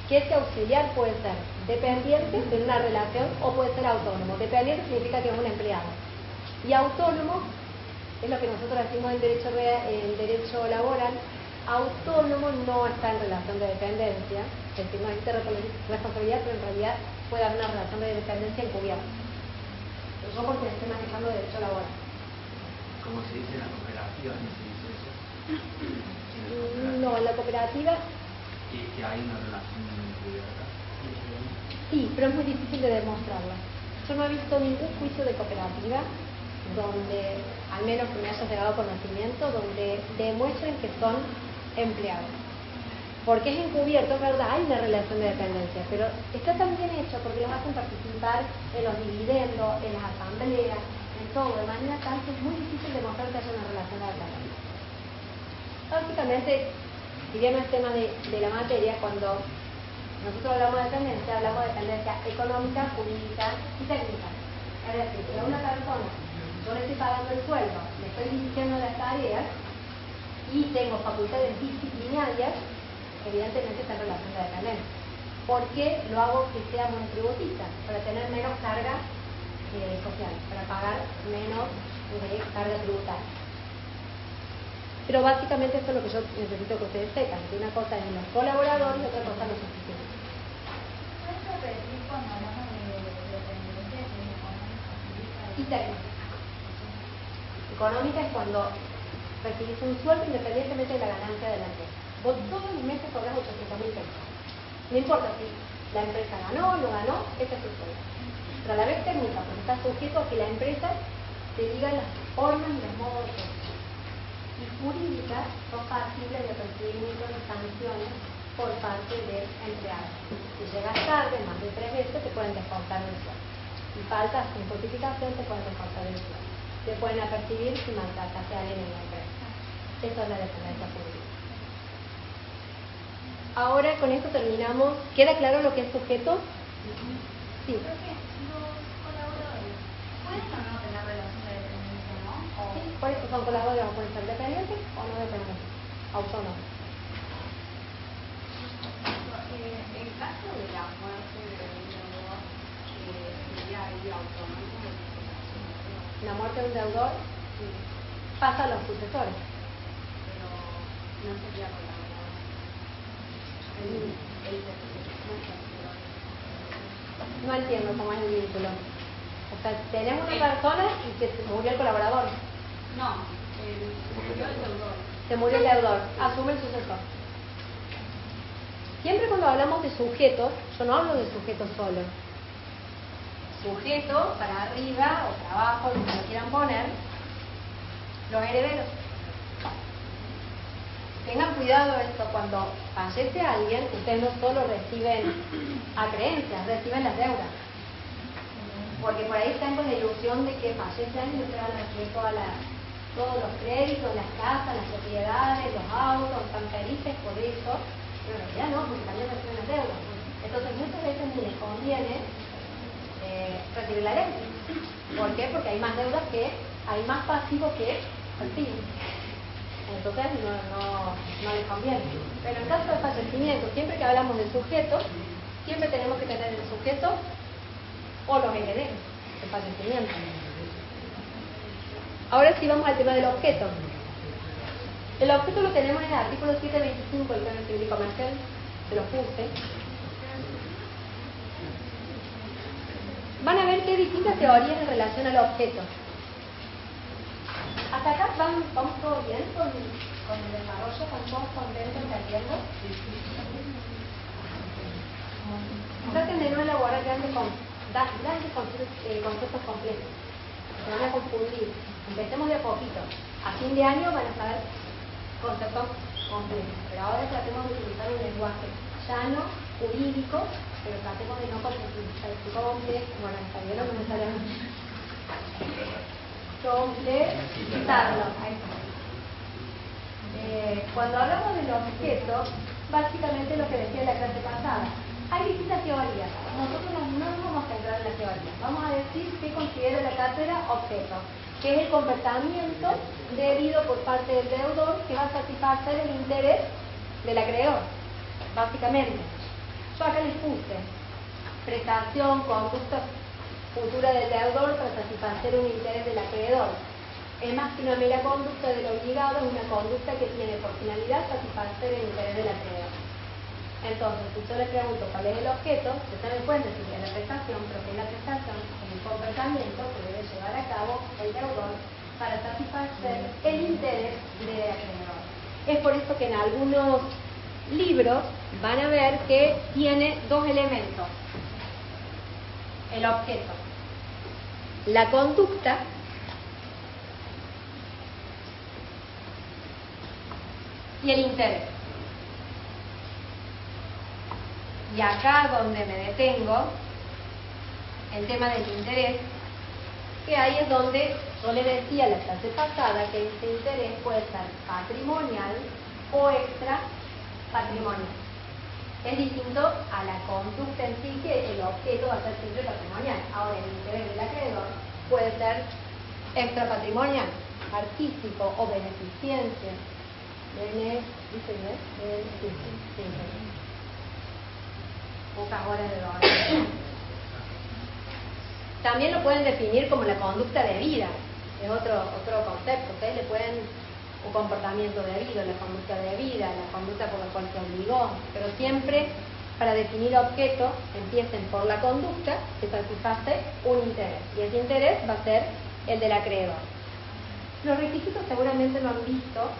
que ese auxiliar puede ser dependiente de una relación o puede ser autónomo. Dependiente significa que es un empleado. Y autónomo es lo que nosotros decimos en derecho laboral. Autónomo no está en relación de dependencia, es decir, no existe responsabilidad, pero en realidad puede haber una relación de dependencia encubierta. Yo porque estoy manejando derecho laboral. Como se dice en la cooperativa, ¿no se dice eso? No, en la cooperativa Que hay una relación encubierta. sí, pero es muy difícil de demostrarla. Yo no he visto ningún juicio de cooperativa donde, al menos que me haya llegado conocimiento, donde demuestren que son empleados. Porque es encubierto, es verdad, hay una relación de dependencia, pero está tan bien hecho porque los hacen participar en los dividendos, en las asambleas, en todo, de manera tal que es muy difícil demostrar que haya una relación de dependencia. Básicamente, si bien no es tema de la materia, cuando nosotros hablamos de dependencia, hablamos de dependencia económica, jurídica y técnica. Es decir, que a una persona yo le estoy pagando el sueldo, le estoy dirigiendo las tareas y tengo facultades disciplinarias, evidentemente está en relación de dependencia. ¿Por qué lo hago que sea monotributista? Para tener menos carga social, para pagar menos de carga tributaria. Pero básicamente eso es lo que yo necesito que ustedes sepan, que una cosa es los colaboradores y otra cosa los sustitutos. ¿Puedes repetir cuando hablamos de dependencia de económica, Y técnica. Económica es cuando recibís un sueldo independientemente de la ganancia de la empresa. Vos todos los meses cobrás 800.000 pesos. No importa si la empresa ganó o no ganó, ese es tu sueldo. Pero a la vez técnica, porque está sujeto a que la empresa te diga las formas y los modos de hacer. Y jurídica son pasibles de recibimiento de sanciones por parte del empleado. Si llegas tarde, más de 3 veces, te pueden descontar del sueldo. Si faltas sin justificación, te pueden descontar del sueldo. Te pueden apercibir si maltrataste a alguien en la empresa. Eso es la dependencia pública. Ahora con esto terminamos. ¿Queda claro lo que es sujeto? Sí. Creo que los colaboradores pueden o no tener relación de dependencia, ¿no? Sí, por eso son colaboradores, pueden ser dependientes o no dependientes, autónomos. En caso de la muerte de un deudor, sería ahí autónomo. La muerte de un deudor pasa a los sucesores. Pero no sería colaborador. No entiendo cómo es el vínculo. O sea, tenemos una persona y se murió el colaborador. No, murió el deudor. Se murió el deudor, asume el sucesor. Siempre cuando hablamos de sujetos, yo no hablo de sujeto solo. Sujeto, para arriba o para abajo, lo que lo quieran poner, los herederos. Tengan cuidado esto, cuando fallece alguien, ustedes no solo reciben acreencias, reciben las deudas. Porque por ahí están con la ilusión de que fallece alguien y ustedes van a recibir todos los créditos, las casas, las propiedades, los autos, están felices por eso, pero en realidad no, porque también reciben las deudas. Entonces muchas veces ni les conviene recibir la herencia. ¿Por qué? Porque hay más deudas hay más pasivos que activos. Entonces no les conviene. Pero en caso de fallecimiento, siempre que hablamos del sujeto, siempre tenemos que tener el sujeto o los herederos de fallecimiento. Ahora sí vamos al tema del objeto. El objeto lo tenemos en el artículo 725 del Código Civil y Comercial, se los puse. Van a ver que hay distintas teorías en relación al objeto. ¿Hasta acá vamos todo bien con el desarrollo? ¿Están todos contentos entendiendo? Traten de no elaborar grandes conceptos complejos. Se van a confundir. Empecemos de a poquito. A fin de año van a saber conceptos complejos. Pero ahora tratemos de utilizar un lenguaje llano, jurídico, pero tratemos de no complejizar. Bueno, está bien, no me sale completarlo. Cuando hablamos del objeto, básicamente lo que decía la clase pasada, hay distintas teorías. Nosotros no nos vamos a centrar en la teoría. Vamos a decir qué considera la cátedra objeto, que es el comportamiento debido por parte del deudor que va a satisfacer el interés del acreedor, básicamente. Yo acá les puse prestación, conducta futura del deudor para satisfacer un interés del acreedor. Es más que una mera conducta del obligado, es una conducta que tiene por finalidad satisfacer el interés del acreedor. Entonces, si yo les pregunto cuál es el objeto, ustedes me pueden decir que es la prestación, pero que es la prestación es el comportamiento que debe llevar a cabo el deudor para satisfacer el interés del acreedor. Es por eso que en algunos libros van a ver que tiene dos elementos. El objeto, la conducta y el interés. Y acá donde me detengo, el tema del interés, que ahí es donde yo le decía la clase pasada que este interés puede ser patrimonial o extra patrimonial. Es distinto a la conducta en sí, que el objeto va a ser siempre patrimonial. Ahora, el interés del acreedor puede ser extrapatrimonial, artístico o beneficencia. Pocas horas de dormir. También lo pueden definir como la conducta debida. Es otro concepto. Ustedes le pueden un comportamiento debido, la conducta debida, la conducta por la cual se obligó, pero siempre para definir objeto empiecen por la conducta que satisface un interés, y ese interés va a ser el del acreedor. Los requisitos seguramente lo han visto,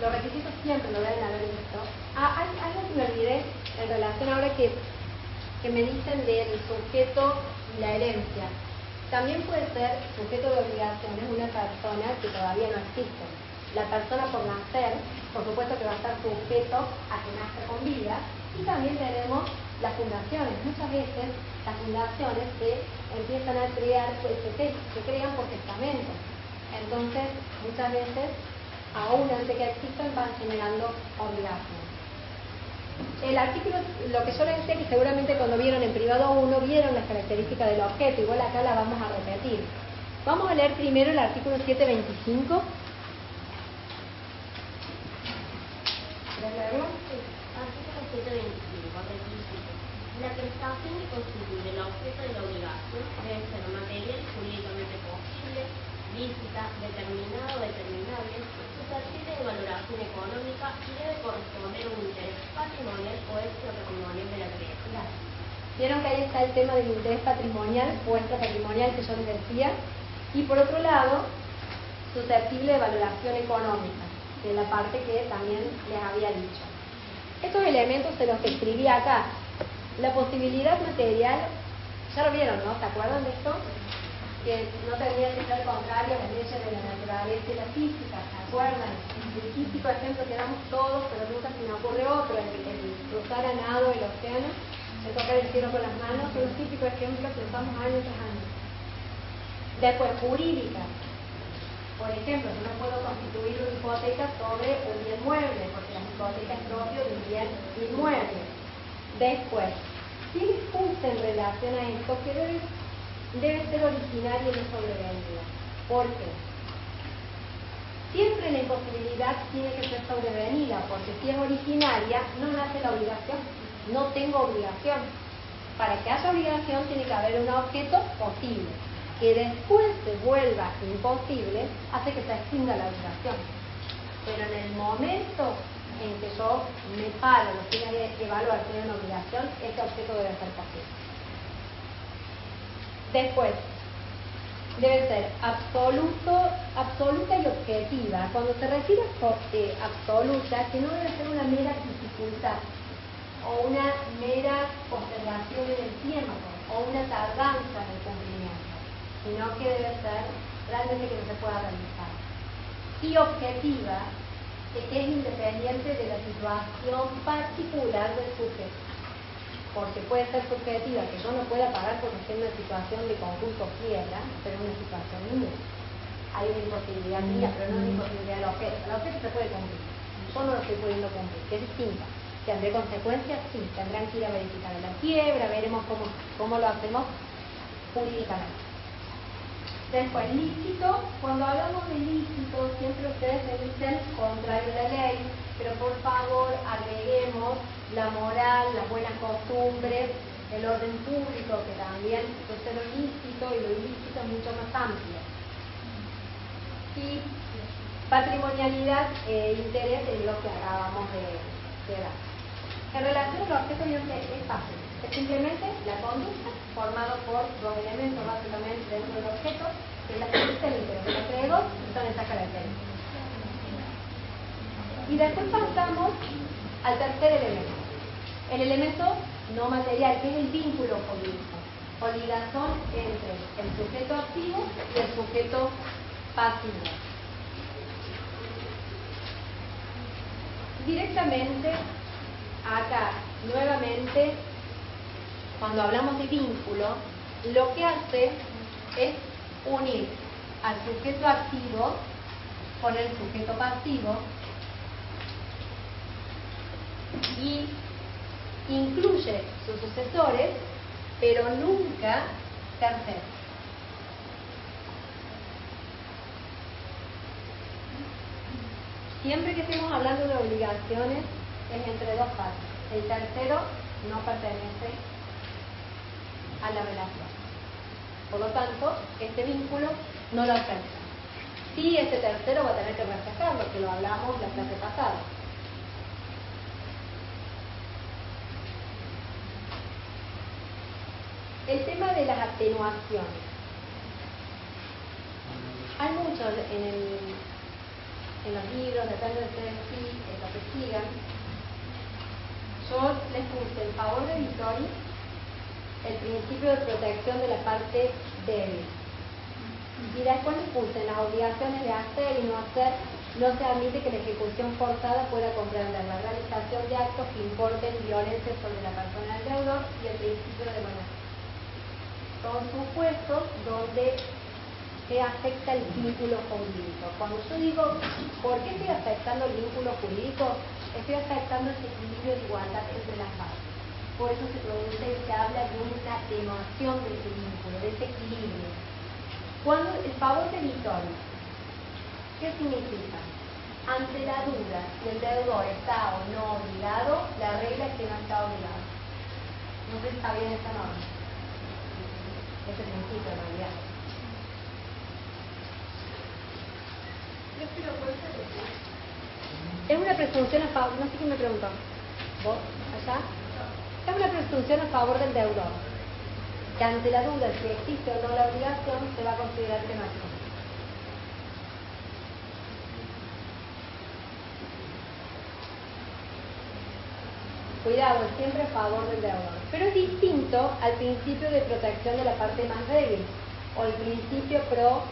los requisitos siempre lo deben haber visto. Hay algo que me olvidé en relación ahora que me dicen del sujeto y la herencia. También puede ser sujeto de obligaciones una persona que todavía no existe. la persona por nacer, por supuesto que va a estar sujeto a que nazca con vida, y también tenemos las fundaciones. Muchas veces las fundaciones se empiezan a crear, se crean por testamento. Entonces, muchas veces, aún antes que existan, van generando obligaciones. El artículo, lo que yo les decía, que seguramente cuando vieron en privado 1, vieron las características del objeto, igual acá la vamos a repetir. Vamos a leer primero el artículo 725. ¿Querés leerlo? Artículo 725, requisito. La prestación que constituye el objeto de la obligación debe ser material y jurídicamente posible, lícita, determinada o determinable, susceptible de valoración económica y debe corresponder a un interés patrimonial o extrapatrimonial de la criatura. Vieron que ahí está el tema del interés patrimonial o extrapatrimonial que yo les decía, y por otro lado, susceptible de valoración económica, de la parte que también les había dicho. Estos elementos se los escribí acá. La posibilidad material, ya lo vieron, ¿no? ¿Se acuerdan de esto? Que no tendría que ser contrario a las leyes de la naturaleza y la física, ¿se acuerdan? El típico ejemplo que damos todos, pero nunca se me ocurre otro, el cruzar a nado el océano, el tocar el cielo con las manos, son los típicos ejemplos que usamos año tras año. Después, jurídica. Por ejemplo, yo no puedo constituir una hipoteca sobre un bien mueble, porque la hipoteca es propio de un bien inmueble. Después, si discute en relación a esto, que debe ser originaria y no sobrevenida. ¿Por qué? Siempre la imposibilidad tiene que ser sobrevenida, porque si es originaria, no nace la obligación. No tengo obligación. Para que haya obligación, tiene que haber un objeto posible. Que después se vuelva imposible, hace que se extinga la obligación. Pero en el momento en que yo me paro los fines de evaluar si hay una obligación, este objeto debe ser posible. Después, debe ser absoluta y objetiva. Cuando se refiere a absoluta, que no debe ser una mera dificultad, o una mera postergación en el tiempo, o una tardanza en el cumplimiento, sino que debe ser realmente que no se pueda realizar. Y objetiva, que es independiente de la situación particular del sujeto. Porque puede ser subjetiva, que yo no pueda pagar porque estoy en una situación de conjunto quiebra, pero en una situación mía. Hay una imposibilidad mía, pero no una imposibilidad del objeto. El objeto se puede cumplir. Yo no lo estoy pudiendo cumplir, que es distinta. ¿Tendré consecuencias? Sí. Tendrán que ir a verificar la quiebra, veremos cómo lo hacemos jurídicamente. Después, lícito. Cuando hablamos de lícito, siempre ustedes me dicen contrario a la ley, pero por favor agreguemos la moral, las buenas costumbres, el orden público, que también puede ser lo lícito, y lo ilícito es mucho más amplio. Y patrimonialidad e interés es lo que acabamos de dar. En relación al objeto es fácil. Es simplemente la conducta, formado por dos elementos básicamente dentro del objeto, que es la conducta, el interés del acreedor, y son estas características. Y después pasamos al tercer elemento. El elemento no material, que es el vínculo jurídico, o ligazón entre el sujeto activo y el sujeto pasivo. Directamente, acá, nuevamente, cuando hablamos de vínculo, lo que hace es unir al sujeto activo con el sujeto pasivo y incluye sus sucesores, pero nunca terceros. Siempre que estemos hablando de obligaciones es entre dos partes. El tercero no pertenece a la relación. Por lo tanto, este vínculo no lo afecta. Sí, este tercero va a tener que reflejarlo, que lo hablamos la clase pasada. El tema de las atenuaciones. Hay muchos en los libros, depende de ustedes lo que sigan. Yo les puse en favor de Vittori el principio de protección de la parte débil. Y después les puse en las obligaciones de hacer y no hacer No se admite que la ejecución forzada pueda comprender la realización de actos que importen violencia sobre la persona del deudor y el principio de buena fe. Son supuestos donde se afecta el vínculo jurídico. Cuando yo digo, ¿por qué estoy afectando el vínculo jurídico? Estoy afectando ese equilibrio de igualdad entre las partes. Por eso se produce y se habla de una atenuación de ese vínculo, de ese equilibrio. Cuando el favor de victoria, ¿qué significa? Ante la duda si el deudor está o no obligado, la regla es que no está obligado. No sé si está bien esta norma. Ese principio en realidad. Es una presunción a favor, no sé quién me preguntó. ¿Vos? ¿Allá? Es una presunción a favor del deudor, que ante la duda si existe o no la obligación, se va a considerar que no existe. Cuidado, siempre a favor del deudor. Pero es distinto al principio de protección de la parte más débil, o el principio pro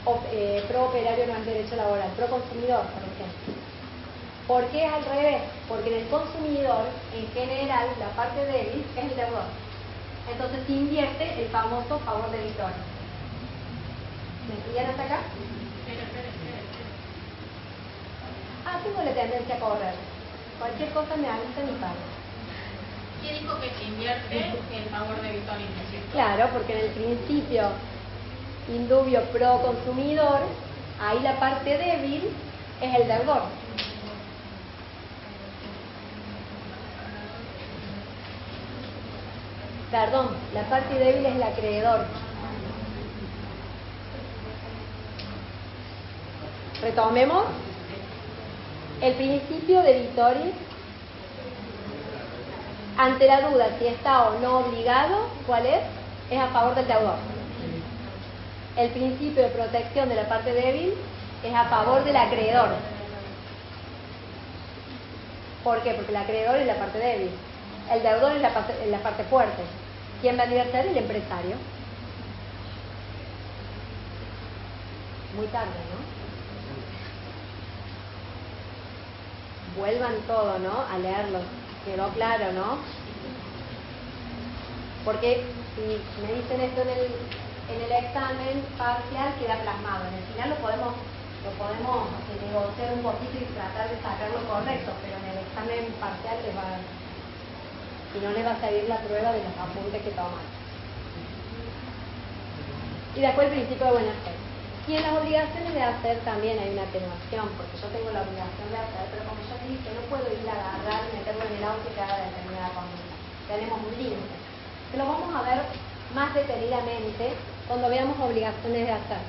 operario no es derecho laboral, pro consumidor, por ejemplo. ¿Por qué es al revés? Porque en el consumidor, en general, la parte débil es el deudor. Entonces se invierte el famoso favor de victoria. ¿Me siguen hasta acá? Ah, tengo la tendencia a correr. Cualquier cosa me avisan y pago. ¿Quién dijo que se invierte el favor de victoria? Claro, porque en el principio indubio pro consumidor, ahí la parte débil es el deudor. Perdón, la parte débil es el acreedor. Retomemos. El principio de victoria, ante la duda si está o no obligado, ¿cuál es? Es a favor del deudor. El principio de protección de la parte débil es a favor del acreedor. ¿Por qué? Porque el acreedor es la parte débil. El deudor es la parte fuerte. ¿Quién va a libertar? El empresario. Muy tarde, ¿no? Vuelvan todo, ¿no? A leerlo. Quedó claro, ¿no? Porque si me dicen esto en el examen parcial, queda plasmado. En el final lo podemos negociar un poquito y tratar de sacar lo correcto, pero en el examen parcial si no les va a salir la prueba de los apuntes que toman. Y después el principio de buena fe. Y en las obligaciones de hacer también hay una atenuación, porque yo tengo la obligación de hacer, pero como yo dije, no puedo ir a agarrar y meterlo en el auto y que haga determinada conducta. Tenemos un límite. Que lo vamos a ver más detenidamente cuando veamos obligaciones de hacer.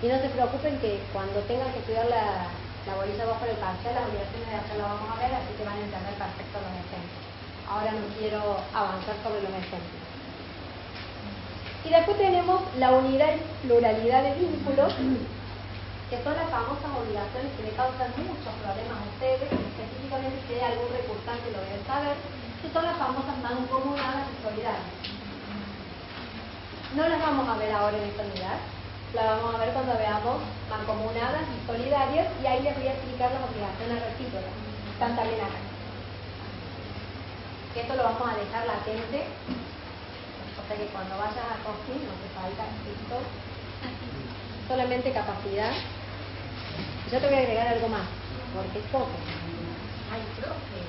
Y no se preocupen que cuando tengan que estudiar la bolilla 2 por el parcial, las obligaciones de hacer lo vamos a ver, así que van a entender perfecto los ejemplos. Ahora no quiero avanzar sobre los ejemplos. Y después tenemos la unidad y pluralidad de vínculos, que son las famosas obligaciones que le causan muchos problemas a ustedes, específicamente si hay algún recursante lo deben saber, que son las famosas mancomunadas y solidarias. No las vamos a ver ahora en esta unidad, las vamos a ver cuando veamos mancomunadas y solidarias, y ahí les voy a explicar las obligaciones recíprocas. Están también acá. Esto lo vamos a dejar latente. O sea que cuando vayas a COSCIN no te falta esto, solamente capacidad. Yo te voy a agregar algo más, porque es poco. Ay, profe.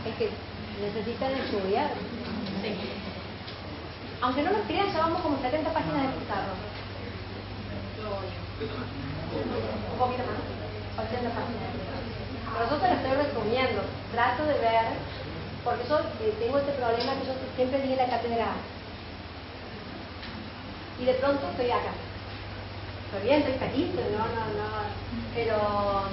Es que necesitan estudiar. Aunque no lo crean, ya vamos como 70 páginas de pizarro. Un poquito más. 80 páginas de pizarro. Pero yo te lo estoy resumiendo. Trato de ver. Porque yo tengo este problema que yo siempre di en la cátedra A. Y de pronto estoy acá. Estoy bien, estoy feliz, no. Pero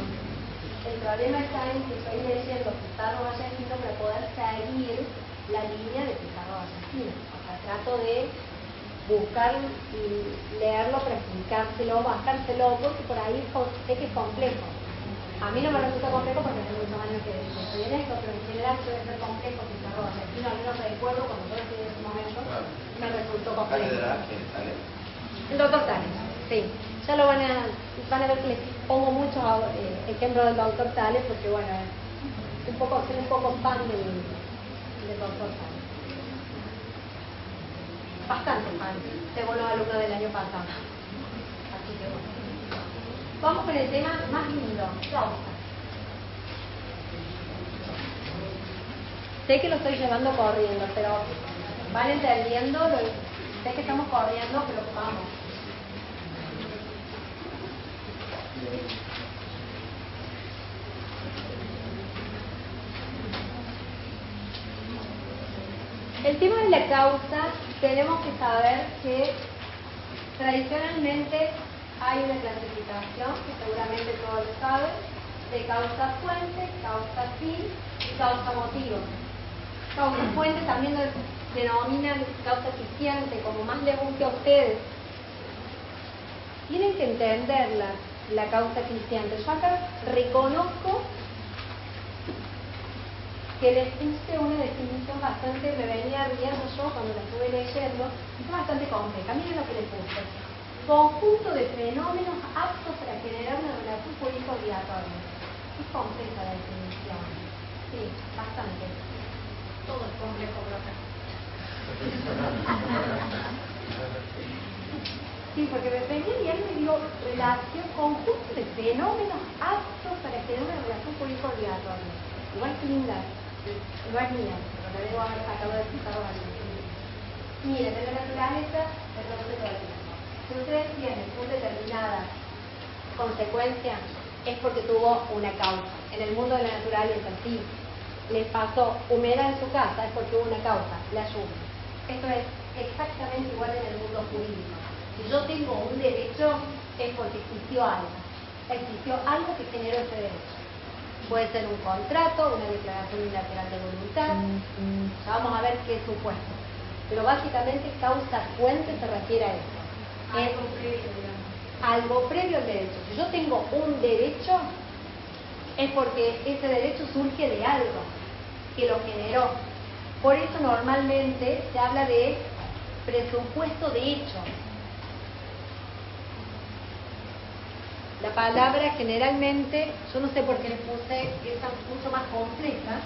el problema está en que estoy leyendo Pizarro Vallecino para poder seguir la línea de Pizarro Vallecino. O sea, trato de buscar y leerlo para explicárselo, bajárselo, porque por ahí sé que es complejo. A mí no me resulta complejo porque tengo muchos años que estoy en esto, pero en general suele ser complejo Pizarro Vallecino, al menos recuerdo cuando yo estudié en ese momento, me resultó complejo. ¿Cátedra quién sale? El doctor Tales, sí. Ya lo van a ver que les pongo muchos ejemplos del doctor Tales, porque bueno, soy un poco fan del doctor Tales. Bastante fan, según los alumnos del año pasado. Así que bueno. Vamos con el tema más lindo, causa. Sé que lo estoy llevando corriendo, pero van entendiendo, sé que estamos corriendo, pero vamos. El tema de la causa, tenemos que saber que tradicionalmente hay una clasificación, que seguramente todos lo saben, de causa fuente, causa fin y causa motivo. Causa fuente también lo denominan causa eficiente, como más les guste a ustedes. Tienen que entender la causa eficiente. Yo acá reconozco que les puse una definición bastante, me venía riendo yo cuando la estuve leyendo, es bastante compleja. Miren lo que les puse. Conjunto de fenómenos aptos para generar una relación jurídica obligatoria. Es compleja la definición. Sí, bastante. Todo es complejo, profe. Sí, porque me venía y me digo relación, conjunto de fenómenos aptos para generar una relación jurídica obligatoria. Igual que linda. No es mía, pero la debo haber acabado de explicar antes. Miren, en la naturaleza se produce todo el tiempo. Si ustedes tienen una determinada consecuencia, es porque tuvo una causa. En el mundo de la naturaleza, sí, les pasó humedad en su casa, es porque hubo una causa, la lluvia. Esto es exactamente igual en el mundo jurídico. Si yo tengo un derecho, es porque existió algo que generó ese derecho. Puede ser un contrato, una declaración unilateral de voluntad. Ya vamos a ver qué es supuesto. Pero básicamente causa-fuente se refiere a eso. Algo previo al derecho. Si yo tengo un derecho, es porque ese derecho surge de algo que lo generó. Por eso normalmente se habla de presupuesto de hecho. La palabra generalmente, yo no sé por qué le puse esa mucho más compleja.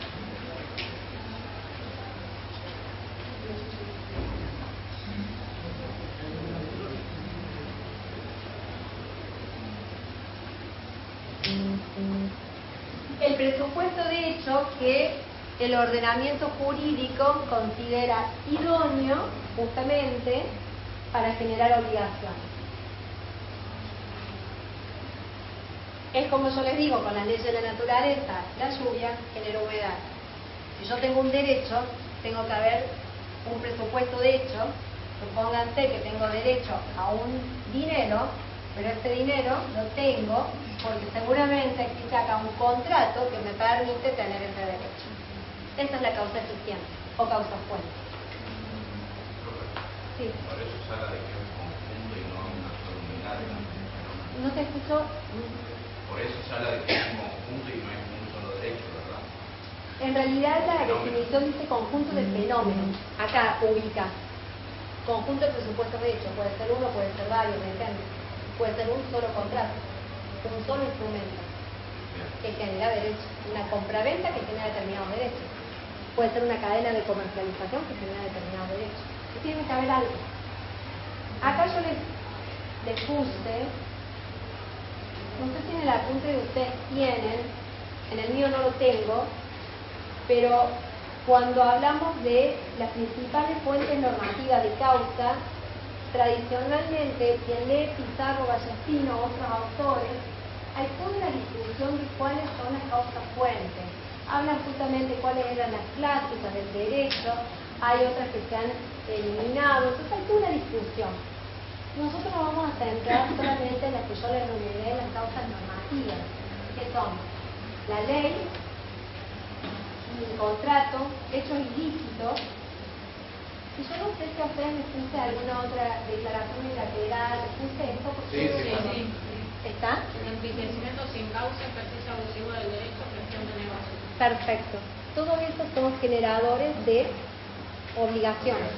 El presupuesto de hecho que el ordenamiento jurídico considera idóneo justamente para generar obligaciones. Es como yo les digo, con las leyes de la naturaleza, la lluvia genera humedad. Si yo tengo un derecho, tengo que haber un presupuesto de hecho. Supónganse que tengo derecho a un dinero, pero ese dinero lo tengo porque seguramente existe acá un contrato que me permite tener ese derecho. Esa es la causa eficiente o causa fuente. Sí. Por eso se habla de que es un conjunto y no una sola unidad. No te escucho. Por eso se habla de que es un conjunto y no es un solo derecho, ¿verdad? En realidad la definición dice conjunto de fenómenos. Acá ubica conjunto de presupuestos de hecho. Puede ser uno, puede ser varios, depende. Puede ser un solo contrato, un solo instrumento que genera derechos. Una compraventa que genera determinados derechos. Puede ser una cadena de comercialización que genera determinados derechos. Y tiene que haber algo. Acá yo les puse, no sé si en el apunte de ustedes tienen, en el mío no lo tengo, pero cuando hablamos de las principales fuentes normativas de causa, tradicionalmente, quien lee Pizarro, Vallespino, otros autores, hay toda una discusión de cuáles son las causas fuentes. Hablan justamente cuáles eran las clásicas del derecho, hay otras que se han eliminado, entonces hay toda una discusión. Nosotros nos vamos a centrar solamente en las que yo les enumeré, las causas normativas, que son la ley, el contrato, hechos ilícitos. Y yo no sé si a ustedes les puse alguna otra declaración unilateral, les puse esto porque... Sí. ¿Está? Enriquecimiento sin causa, ejercicio abusivo del derecho, gestión de negocio. Perfecto. Todo eso son generadores de obligaciones.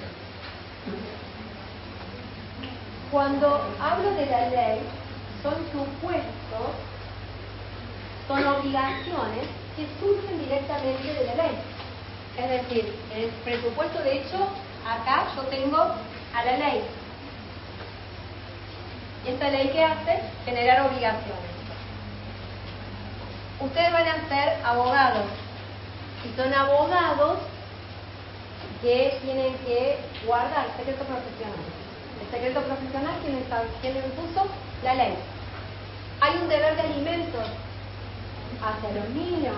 Cuando hablo de la ley, son supuestos, son obligaciones que surgen directamente de la ley. Es decir, en el presupuesto, de hecho, acá yo tengo a la ley. ¿Y esta ley qué hace? Generar obligaciones. Ustedes van a ser abogados. Y son abogados que tienen que guardar secreto profesional. El secreto profesional, ¿quién lo impuso? La ley. Hay un deber de alimentos hacia los niños,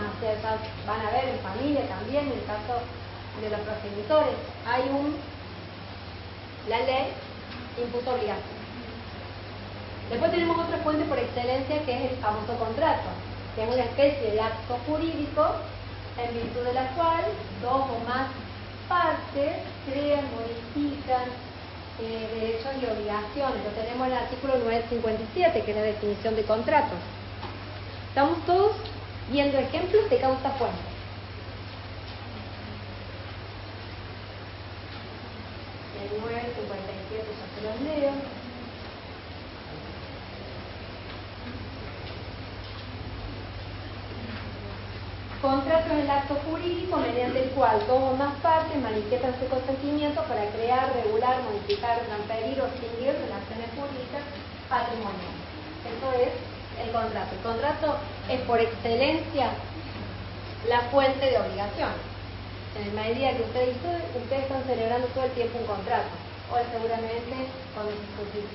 van a ver en familia también, en el caso de los progenitores. La ley impuso obligación. Después tenemos otra fuente por excelencia, que es el famoso contrato, que es una especie de acto jurídico en virtud de la cual dos o más partes crean, modifican derechos y obligaciones. Lo tenemos en el artículo 957, que es la definición de contrato. Estamos todos viendo ejemplos de causa-fuente. El 957 ya se los leo. Contrato es el acto jurídico mediante el cual dos o más partes manifiestan su consentimiento para crear, regular, modificar, transferir o extinguir relaciones jurídicas patrimoniales. Eso es el contrato. El contrato es por excelencia la fuente de obligación. En la medida que ustedes están celebrando todo el tiempo un contrato. Hoy seguramente cuando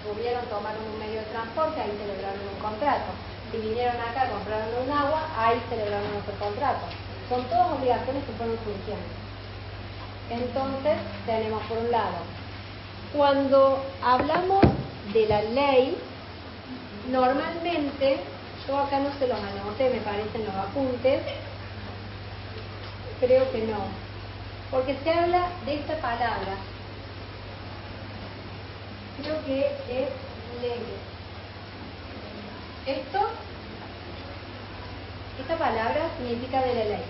pudieron tomar un medio de transporte, ahí celebraron un contrato. Si vinieron acá, compraron un agua, ahí celebraron otro contrato. Son todas obligaciones que fueron surgiendo. Entonces, tenemos por un lado, cuando hablamos de la ley, normalmente, yo acá no se los anoté, me parecen los apuntes, creo que no, porque se habla de esta palabra, creo que es ley. Esta palabra significa de la ley,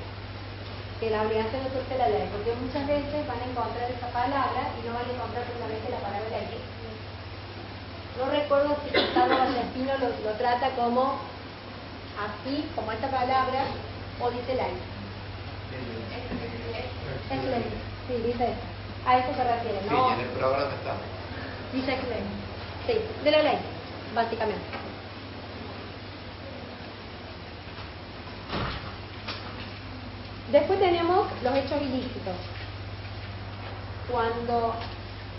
que la obligación no surge de la ley, porque muchas veces van a encontrar esa palabra y no van a encontrar solamente la palabra ley. No recuerdo si Gustavo Vallespino lo trata como así, como esta palabra, o dice ley. Es ley, sí, dice eso. A eso se refiere, ¿no? Sí, en el programa está. Dice que ley. Sí, de la ley, básicamente. Después tenemos los hechos ilícitos. Cuando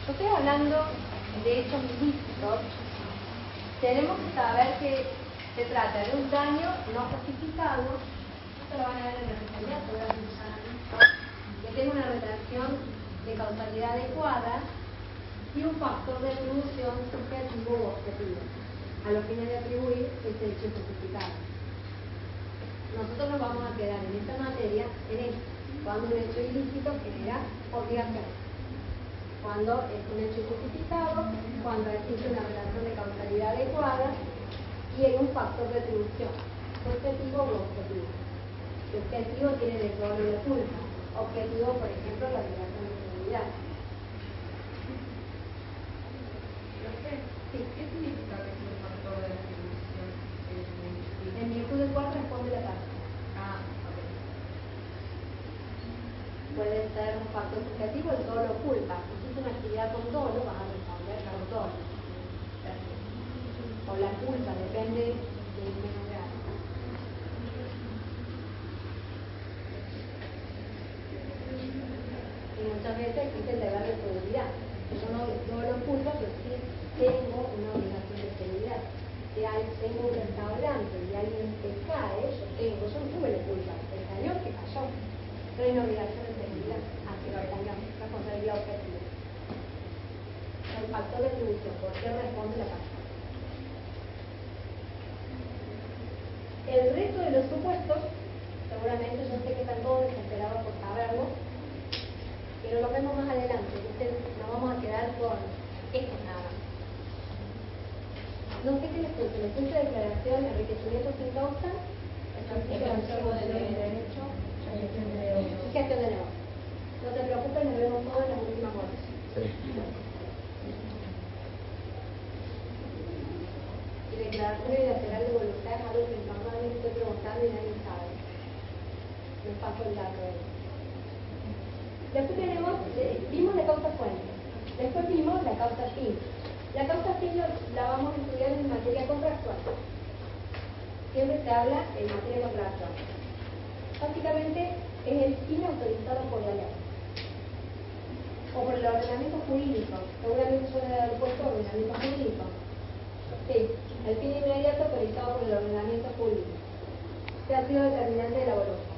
yo estoy hablando de hechos ilícitos, tenemos que saber que se trata de un daño no justificado, esto lo van a ver en la especialidad, que tenga una relación de causalidad adecuada y un factor de atribución subjetivo u objetivo, a los fines de atribuir ese hecho justificado. Nosotros nos vamos a quedar en esta materia, en esto, cuando un hecho ilícito genera obligación, cuando es un hecho injustificado, cuando existe una relación de causalidad adecuada y hay un factor de atribución, subjetivo u objetivo. Subjetivo tiene el doble de culpa, objetivo, por ejemplo, la obligación de seguridad. Sí. ¿Qué significa que es un factor de atribución? En virtud del cual responde la parte. Puede ser un factor subjetivo, el dolo o culpa. Si hiciste una actividad con dolo, vas a responder con dolo. O la culpa, depende del menos grado. Y muchas veces existe el deber de seguridad. Yo no dolo o culpa, pero sí tengo una obligación de seguridad. Si tengo un restaurante y alguien se cae, yo no tuve la culpa, el cañón que cayó. Pero hay una obligación de seguridad hacia el cañón, responsabilidad objetiva. El factor de atribución, ¿por qué responde la persona? El resto de los supuestos, seguramente yo sé que están todos desesperados por saberlo, pero lo vemos más adelante. Nos vamos a quedar con esto nada más. No sé qué les puse, les puse declaración, enriquecimiento sin causa, declaración de derecho y gestión de negocio. No te preocupes, nos vemos todos en las últimas horas. Sí. Y declaración unilateral de voluntad es algo que normalmente estoy preguntando y nadie sabe. Les paso el dato de eso. Después vimos la causa fuente. Después vimos la causa fin. La causa fin la vamos a estudiar en materia contractual. Siempre se habla en materia contractual. Básicamente es el fin autorizado por la ley o por el ordenamiento jurídico. Seguramente yo le he dado puesto ordenamiento jurídico. Sí, el fin inmediato autorizado por el ordenamiento jurídico, que ha sido determinante de la voluntad.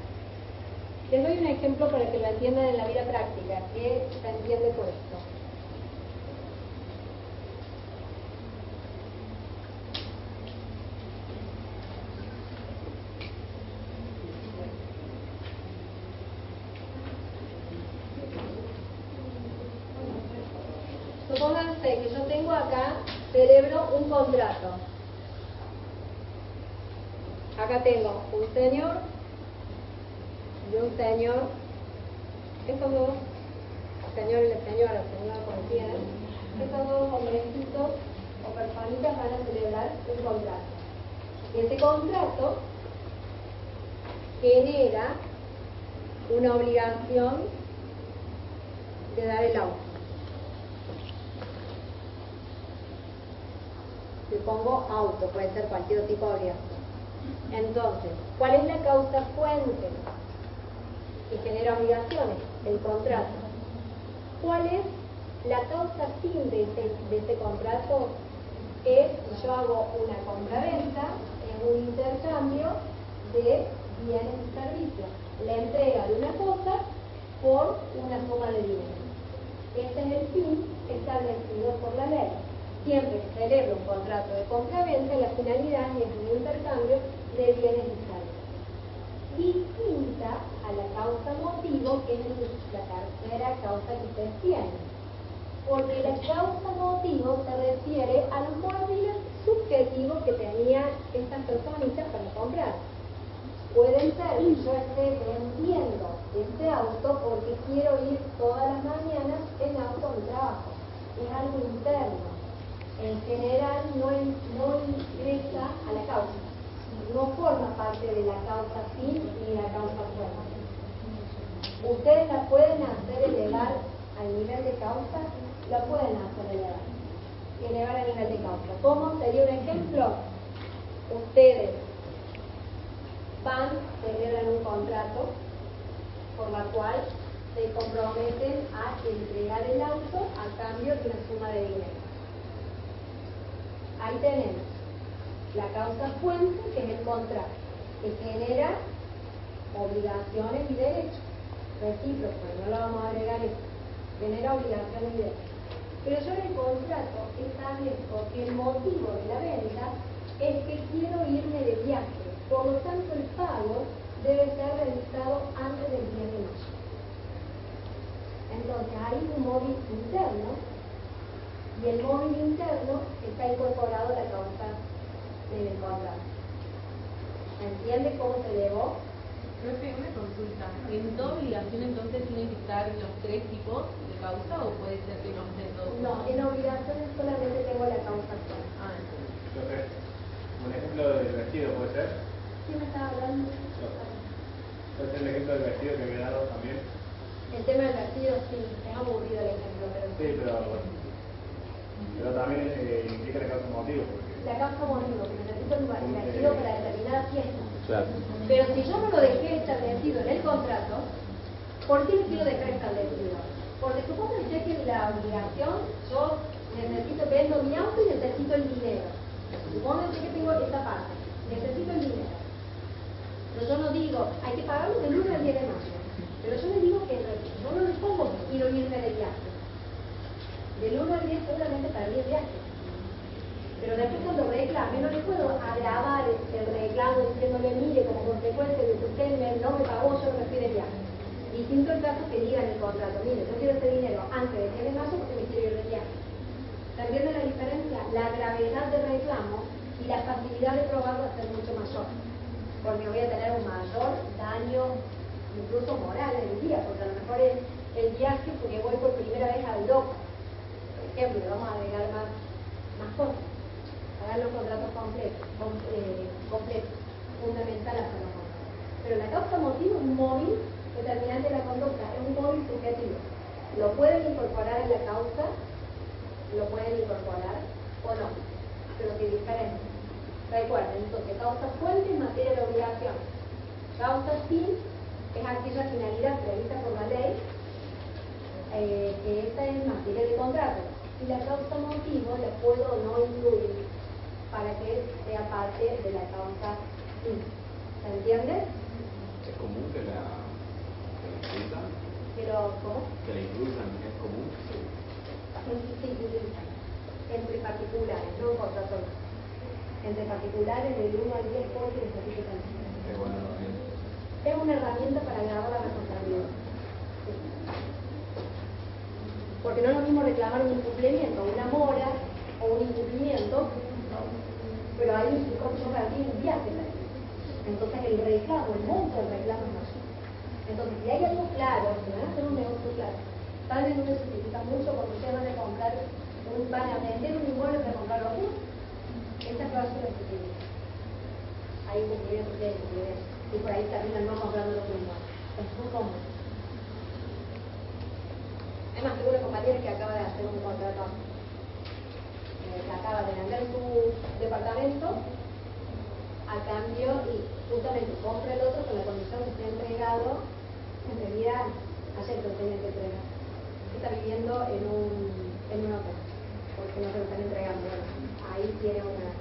Les doy un ejemplo para que lo entiendan en la vida práctica, que se entiende por esto. Supónganse que yo tengo acá, celebro un contrato. Acá tengo un señor y un señor. Estos dos, el señor y la señora como quieran, estos dos hombrecitos o personitas van a celebrar un contrato. Y ese contrato genera una obligación de dar el auto. Le pongo auto, puede ser cualquier tipo de obligación. Entonces, ¿cuál es la causa fuente que genera obligaciones? El contrato. ¿Cuál es la causa fin de ese contrato? Es yo hago una compra-venta, es un intercambio de bienes y servicios, la entrega de una cosa por una suma de dinero. Este es el fin establecido por la ley. Siempre que celebro un contrato de compra-venta, la finalidad es un intercambio de bienes y servicios. Distinta a la causa motivo, que es la tercera causa que ustedes tienen. Porque la causa motivo se refiere a los móviles subjetivos que tenían estas personitas para comprar. Pueden ser que yo esté vendiendo este auto porque quiero ir todas las mañanas en auto a mi trabajo. Es algo interno. En general no ingresa a la causa, no forma parte de la causa fin ni la causa fuente. Ustedes la pueden hacer elevar al nivel de causa, la pueden hacer elevar al nivel de causa. ¿Cómo sería un ejemplo? Ustedes celebran un contrato por la cual se comprometen a entregar el auto a cambio de una suma de dinero. Ahí tenemos la causa fuente, que es el contrato, que genera obligaciones y derechos recíprocos, no lo vamos a agregar esto, genera obligaciones y derechos. Pero yo en el contrato establezco que el motivo de la venta es que quiero irme de viaje, por lo tanto el pago debe ser realizado antes del 10 de mayo. Entonces hay un móvil interno, y el móvil interno está incorporado a la causa del contrato. ¿Entiende cómo se elevó? Profe, una consulta. ¿En toda obligación entonces tienen que estar los tres tipos de causa o puede ser que no estén todos? No, en obligaciones solamente tengo la causa actual. Profe, un ejemplo del vestido puede ser. ¿Quién me estaba hablando? Puede ser el ejemplo del vestido que me he dado también. El tema del vestido, sí, es aburrido el ejemplo, pero sí, pero también implica la causa motivo. La causa motivo, que necesito un vestido para determinada fiesta. Claro. Pero si yo no lo dejé establecido en el contrato, ¿por qué lo quiero dejar establecido? Porque supónganse que la obligación, yo vendo mi auto y necesito el dinero. Supónganse que tengo esta parte, necesito el dinero. Pero yo no digo, hay que pagarlo del 1 al 10 de mayo. Pero yo le digo que yo no le pongo que quiero irme de viaje. Del 1 al 10 seguramente para 10 viajes. Pero después cuando reclame, no le puedo agravar el reclamo diciéndole, mire, como consecuencia de que usted no me pagó, yo me fui de viaje. Distinto el caso que diga en el contrato, mire, yo quiero ese dinero antes de que de mayo porque me quiero ir de viaje. ¿Se entiende la diferencia? La gravedad del reclamo y la facilidad de probarlo va a ser mucho mayor. Porque voy a tener un mayor daño, incluso moral en el día, porque a lo mejor es el viaje porque voy por primera vez a Europa. Por ejemplo, le vamos a agregar más cosas. hagan los contratos completos, fundamental hasta los contratos. Pero la causa motivo es un móvil determinante de la conducta, es un móvil subjetivo. Lo pueden incorporar en la causa, lo pueden incorporar o no, pero que diferente. Recuerden, entonces, causa fuente en materia de obligación. Causa fin es aquella finalidad prevista por la ley, que esta es en materia de contrato. Y la causa motivo la puedo o no incluir para que sea parte de la causa fin. ¿Se entiende? ¿Es común que la incluyan? Pero, ¿cómo? ¿Que la incluyan es común? Sí. Sí, entre particulares, no en contrato. Entre particulares del 1 al 10 por el estatuto también. Es buena herramienta. Es una herramienta para grabar la responsabilidad. Sí. Porque no es lo mismo reclamar un incumplimiento, una mora o un incumplimiento, pero hay un relativo un viaje también. Entonces el reclamo, el monto del reclamo es mayor. Entonces, si hay algo claro, si van a hacer un negocio claro, tal vez no necesita mucho porque ustedes van a comprar, van a vender un inmueble para comprar otro. Esta cláusula es que hay incumplimiento, que hay incumplimiento. Y por ahí terminan no comprando los inmuebles. Es muy común. Además, tengo una compañera que acaba de hacer un contrato, que acaba de vender su departamento a cambio y justamente compra el otro con la condición que esté entregado en realidad ayer que lo tenía que entregar. Está viviendo en un hotel porque no se lo están entregando. Bueno, ahí tiene una...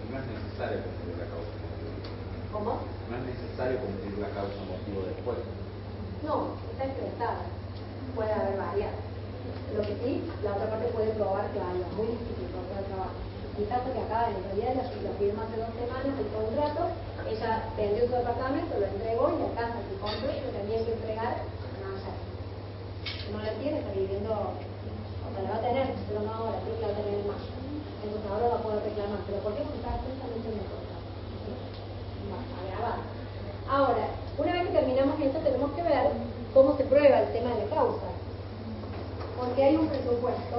No es necesario cumplir la causa motivo. ¿Cómo? No es necesario cumplir la causa motivo después. No, está expresada. Puede haber varias. Lo que sí, la otra parte puede probar que hay muy difícil por el trabajo. Quizás porque acaba en realidad la firma hace 2 semanas el contrato, ella vendió su departamento, lo entregó y la casa que compró lo tenía que entregar no ayer. No la tiene, está viviendo, o sea, la va a tener, pero no ahora, creo que la va a tener en mayo. Entonces ahora va a poder reclamar. ¿Pero por qué? Porque está justamente en el contrato. Agravado. Ahora, una vez que terminamos esto, tenemos que ver cómo se prueba el tema de la causa. Porque hay un presupuesto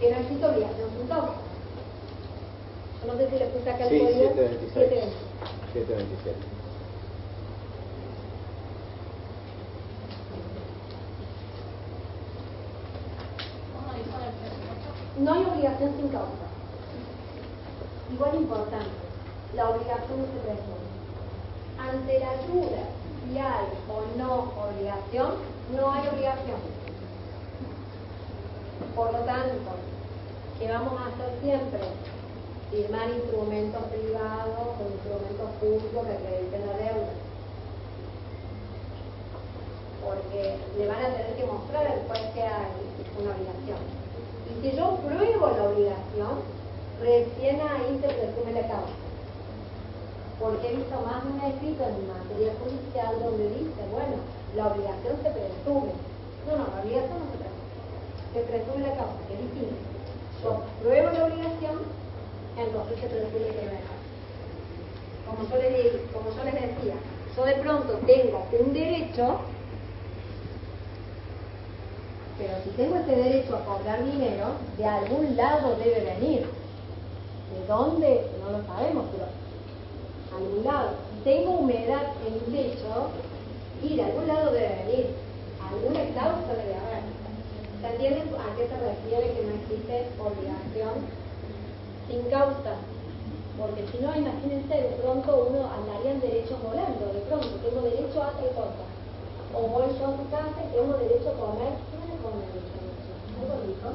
que no existe obligación sin causa. Yo no sé si le puse acá el Sí, código. 726. 727. No hay obligación sin causa. Igual importante, la obligación no se presume. Ante la duda si hay o no obligación, no hay obligación. Por lo tanto, ¿qué vamos a hacer siempre? Firmar instrumentos privados o instrumentos públicos que acrediten la deuda. Porque le van a tener que mostrar al juez que hay una obligación. Y si yo pruebo la obligación, recién ahí se presume la causa. Porque he visto más de un escrito en materia judicial donde dice, bueno, la obligación se presume. No, la obligación no se presume. Se presume la causa, que es distinto. Yo pruebo la obligación, entonces se presume que no es causa. Como yo les decía, yo de pronto tengo un derecho, pero si tengo ese derecho a cobrar dinero, de algún lado debe venir. ¿De dónde? No lo sabemos, pero algún lado. Si tengo humedad en un techo, y de algún lado debe venir. Alguna causa debe haber. ¿Se entiende a qué se refiere que no existe obligación sin causa? Porque si no, imagínense, de pronto uno andaría en derechos volando. De pronto, tengo derecho a tal cosa. O voy yo a tu casa y tengo derecho a comer. ¿Qué van a comer derecho a eso? ¿Algo rico?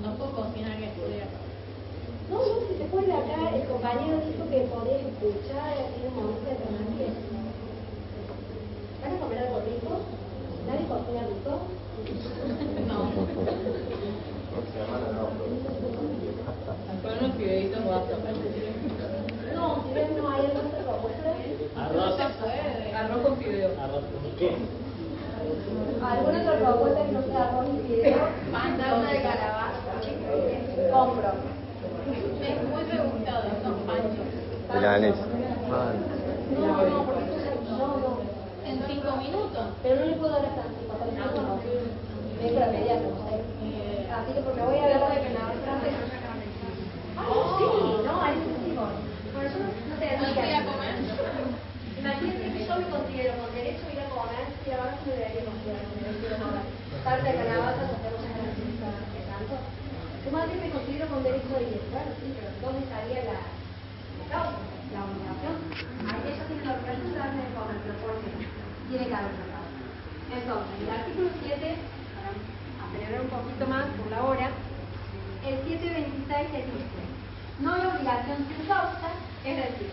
No puedo cocinar ni estudiar. No, si se puede acá, el compañero dijo que podía escuchar y hacer un momento de permanencia. ¿Van a comer algo rico? ¿Nadie cocina rico? No. Con unos fideitos guapos. No, si ven, no hay alguna otra propuesta. Arroz. Arroz con fideos. ¿Arroz con qué? ¿Alguna otra propuesta que no sea arroz y fideo? Mandarla de calabaza. Compro. Es muy rebuscado, son panchos. Milanesa. No, porque no. En 5 minutos. Pero no le puedo dar hasta 5 minutos. Es para mediano, no sé. Así que porque voy a ver de que la frase. Ah, sí, no, ahí sí voy. Bueno, yo no sé, no voy a comer. Imagínate que yo me considero con derecho a ir a comer, y ahora sí me debería considerar con derecho a ir a comer. Tarta de calabaza, hacemos de tanto. Tu madre me considero con derecho a ir. Bueno, sí, pero ¿dónde estaría la causa, la obligación? Ahí ella tiene la obligación de darme de comer, pero ¿por qué? Tiene que haber una causa. Entonces, el artículo 7, para acelerar un poquito más por la hora, el 726 le dice: no hay obligación sin causa, es decir,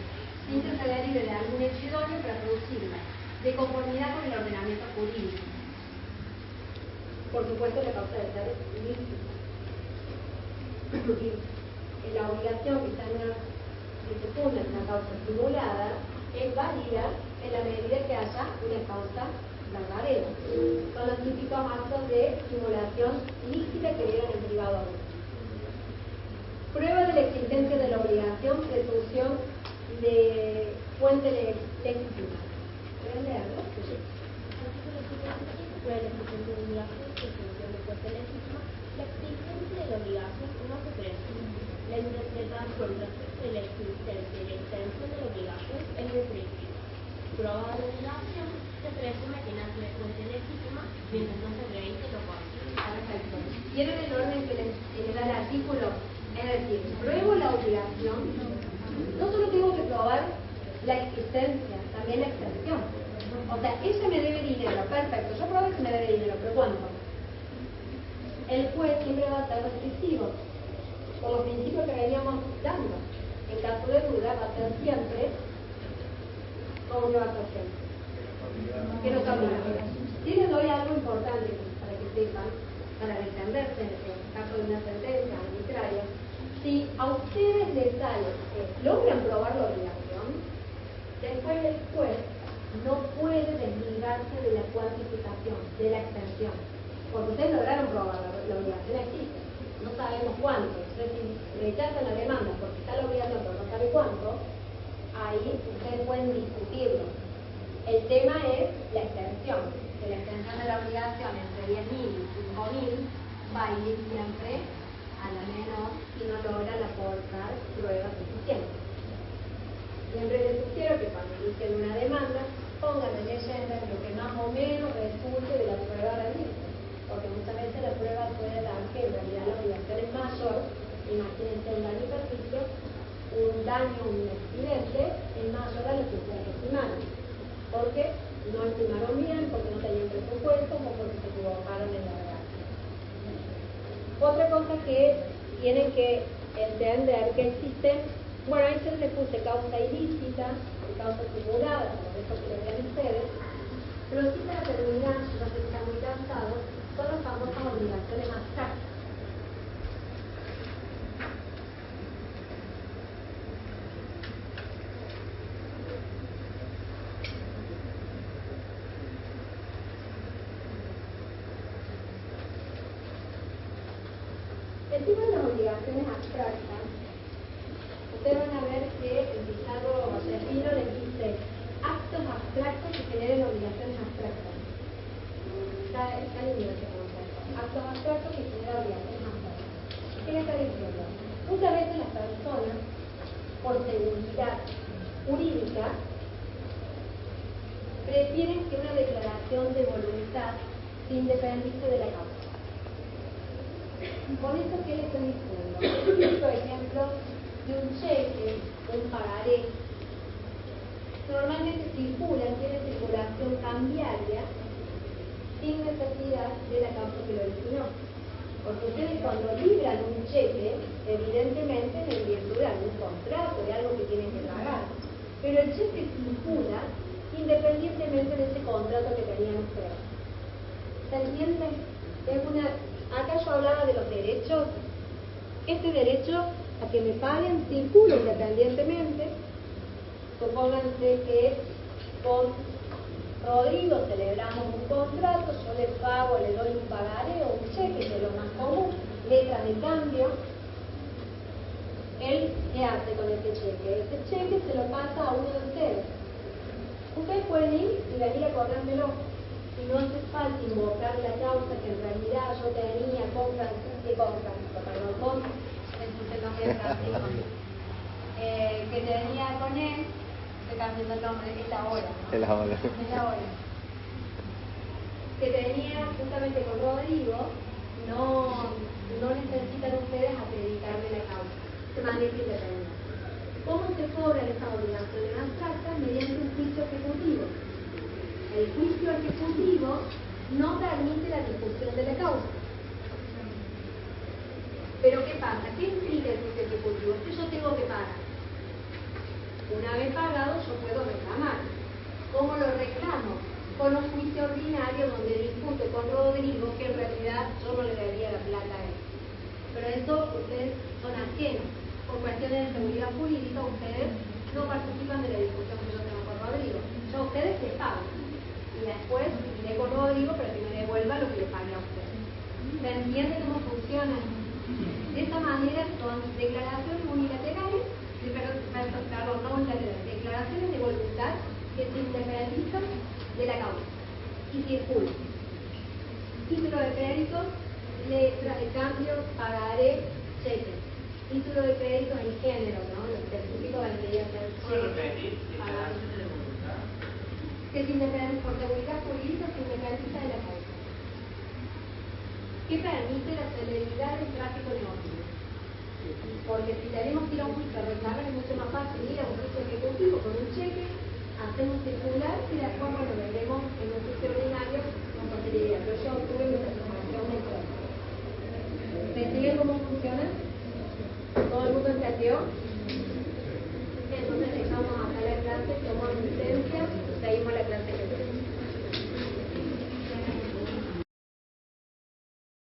sin que se derive de algún hecho idóneo para producirla, de conformidad con el ordenamiento jurídico. Por supuesto, la causa debe ser ilícita. La obligación que se funda en una causa simulada es válida en la medida que haya una causa verdadera. Son los típicos actos de simulación lícita que dieron en privado. Prueba de la existencia de la obligación, presunción de fuente legítima. ¿Pueden leerlo? Sí. Prueba de la existencia de obligación, presunción de fuente legítima. La existencia de la obligación no se presume. La interpretación respecto de la existencia y la extensión de la obligación es descriptiva. Prueba de la obligación se presume que nace de fuente legítima mientras no se revise lo contrario. Perfecto. ¿Tienen el orden que le da el artículo? Es decir, pruebo la obligación, no solo tengo que probar la existencia, también la extensión. O sea, ella me debe dinero, perfecto, yo pruebo que me debe dinero, pero ¿cuánto? El juez siempre va a ser restrictivo, por los principios que veníamos dando. En caso de duda va a ser siempre, ¿cómo que va a ser siempre? Que no cambie. Si les doy algo importante para que sepan, para defenderse en el caso de una sentencia arbitraria, si a ustedes les sale que logran probar la obligación, después el juez no puede desligarse de la cuantificación, de la extensión, porque ustedes lograron probar la obligación existe, no sabemos cuánto. Entonces, si rechazan la demanda porque está la obligación pero no sabe cuánto, ahí ustedes pueden discutirlo. El tema es la extensión, que la extensión de la obligación entre 10.000 y 5.000 va a ir siempre a la menor si no logran aportar pruebas suficientes. Siempre les sugiero que cuando busquen una demanda pongan en leyenda lo que más o menos resulte de la prueba realista, porque muchas veces la prueba puede dar que en realidad la obligación es mayor. Imagínense un daño y perjuicio, un daño, un accidente es mayor a lo que ustedes estimaron, porque no estimaron bien, porque no tenían presupuesto o porque se equivocaron en la redacción. Otra cosa que tienen que entender que existe, bueno, ahí se les puse causa ilícita, causa simulada, por eso que lo vean ustedes, pero sí para terminar, no sé si están muy cansados, son las famosas obligaciones abstractas. El tipo de las obligaciones abstractas, ustedes van a ver que el Pizarro Josefino les dice actos abstractos que generen obligaciones abstractas. Está lindo ese concepto. Actos abstractos que generan obligaciones abstractas. ¿Qué le está diciendo? Muchas veces las personas, por seguridad jurídica, prefieren que una declaración de voluntad se independice de la causa. Con esto, ¿qué le estoy diciendo? Es por ejemplo de un cheque, un pagaré. Normalmente circulan, tiene circulación cambiaria sin necesidad de la causa que lo originó. Porque ustedes cuando libran un cheque, evidentemente es en virtud de algún contrato, de algo que tienen que pagar. Pero el cheque circula independientemente de ese contrato que tenían ustedes. ¿Se entiende? Acá yo hablaba de los derechos. Este derecho a que me paguen circula independientemente. Supónganse que con Rodrigo celebramos un contrato, yo le pago, le doy un pagaré o un cheque, que es lo más común, letra de cambio. Él, ¿qué hace con ese cheque? Ese cheque se lo pasa a uno de ustedes. Ustedes pueden ir y venir a cobrármelo, y no hace falta invocar la causa que en realidad yo tenía con Francisco, el nombre de Francisco, que tenía con él, estoy cambiando el nombre, es la hora. Es la hora. Es la hora. Que tenía justamente con Rodrigo, no necesitan ustedes acreditarme la causa, se maneja independiente. ¿Cómo se cobran esas obligaciones abstractas? Mediante un juicio ejecutivo. El juicio ejecutivo no permite la discusión de la causa. Pero ¿qué pasa? ¿Qué implica el juicio ejecutivo? Es que yo tengo que pagar. Una vez pagado yo puedo reclamar. ¿Cómo lo reclamo? Con un juicio ordinario donde discute con Rodrigo que en realidad yo no le debía la plata a él. Pero eso ustedes son ajenos. Por cuestiones de seguridad jurídica, ustedes no participan de la discusión que yo tengo con Rodrigo. Yo a ustedes les pago. Y después iré con Rodrigo para que me devuelva lo que les pague a ustedes. ¿Se entiende cómo funciona? De esta manera son declaraciones unilaterales, declaraciones de voluntad que se independizan de la causa y circulan. Título de crédito, letra de cambio, pagaré, cheque. Título de crédito en género, ¿no? Los certificados vendrían a ser cheque, declaraciones de voluntad. que se independiza por seguridad jurídica, se independiza de la causa. ¿Qué permite la celeridad del tráfico negociado? Porque si tenemos que ir a un juicio a reclamar, es mucho más fácil ir a un juicio ejecutivo con un cheque, hacemos circular y después, bueno, veremos en un juicio ordinario con posterioridad. Pero yo obtuve mi satisfacción de todo. ¿Se entiende cómo funciona? ¿Todo el mundo entendió?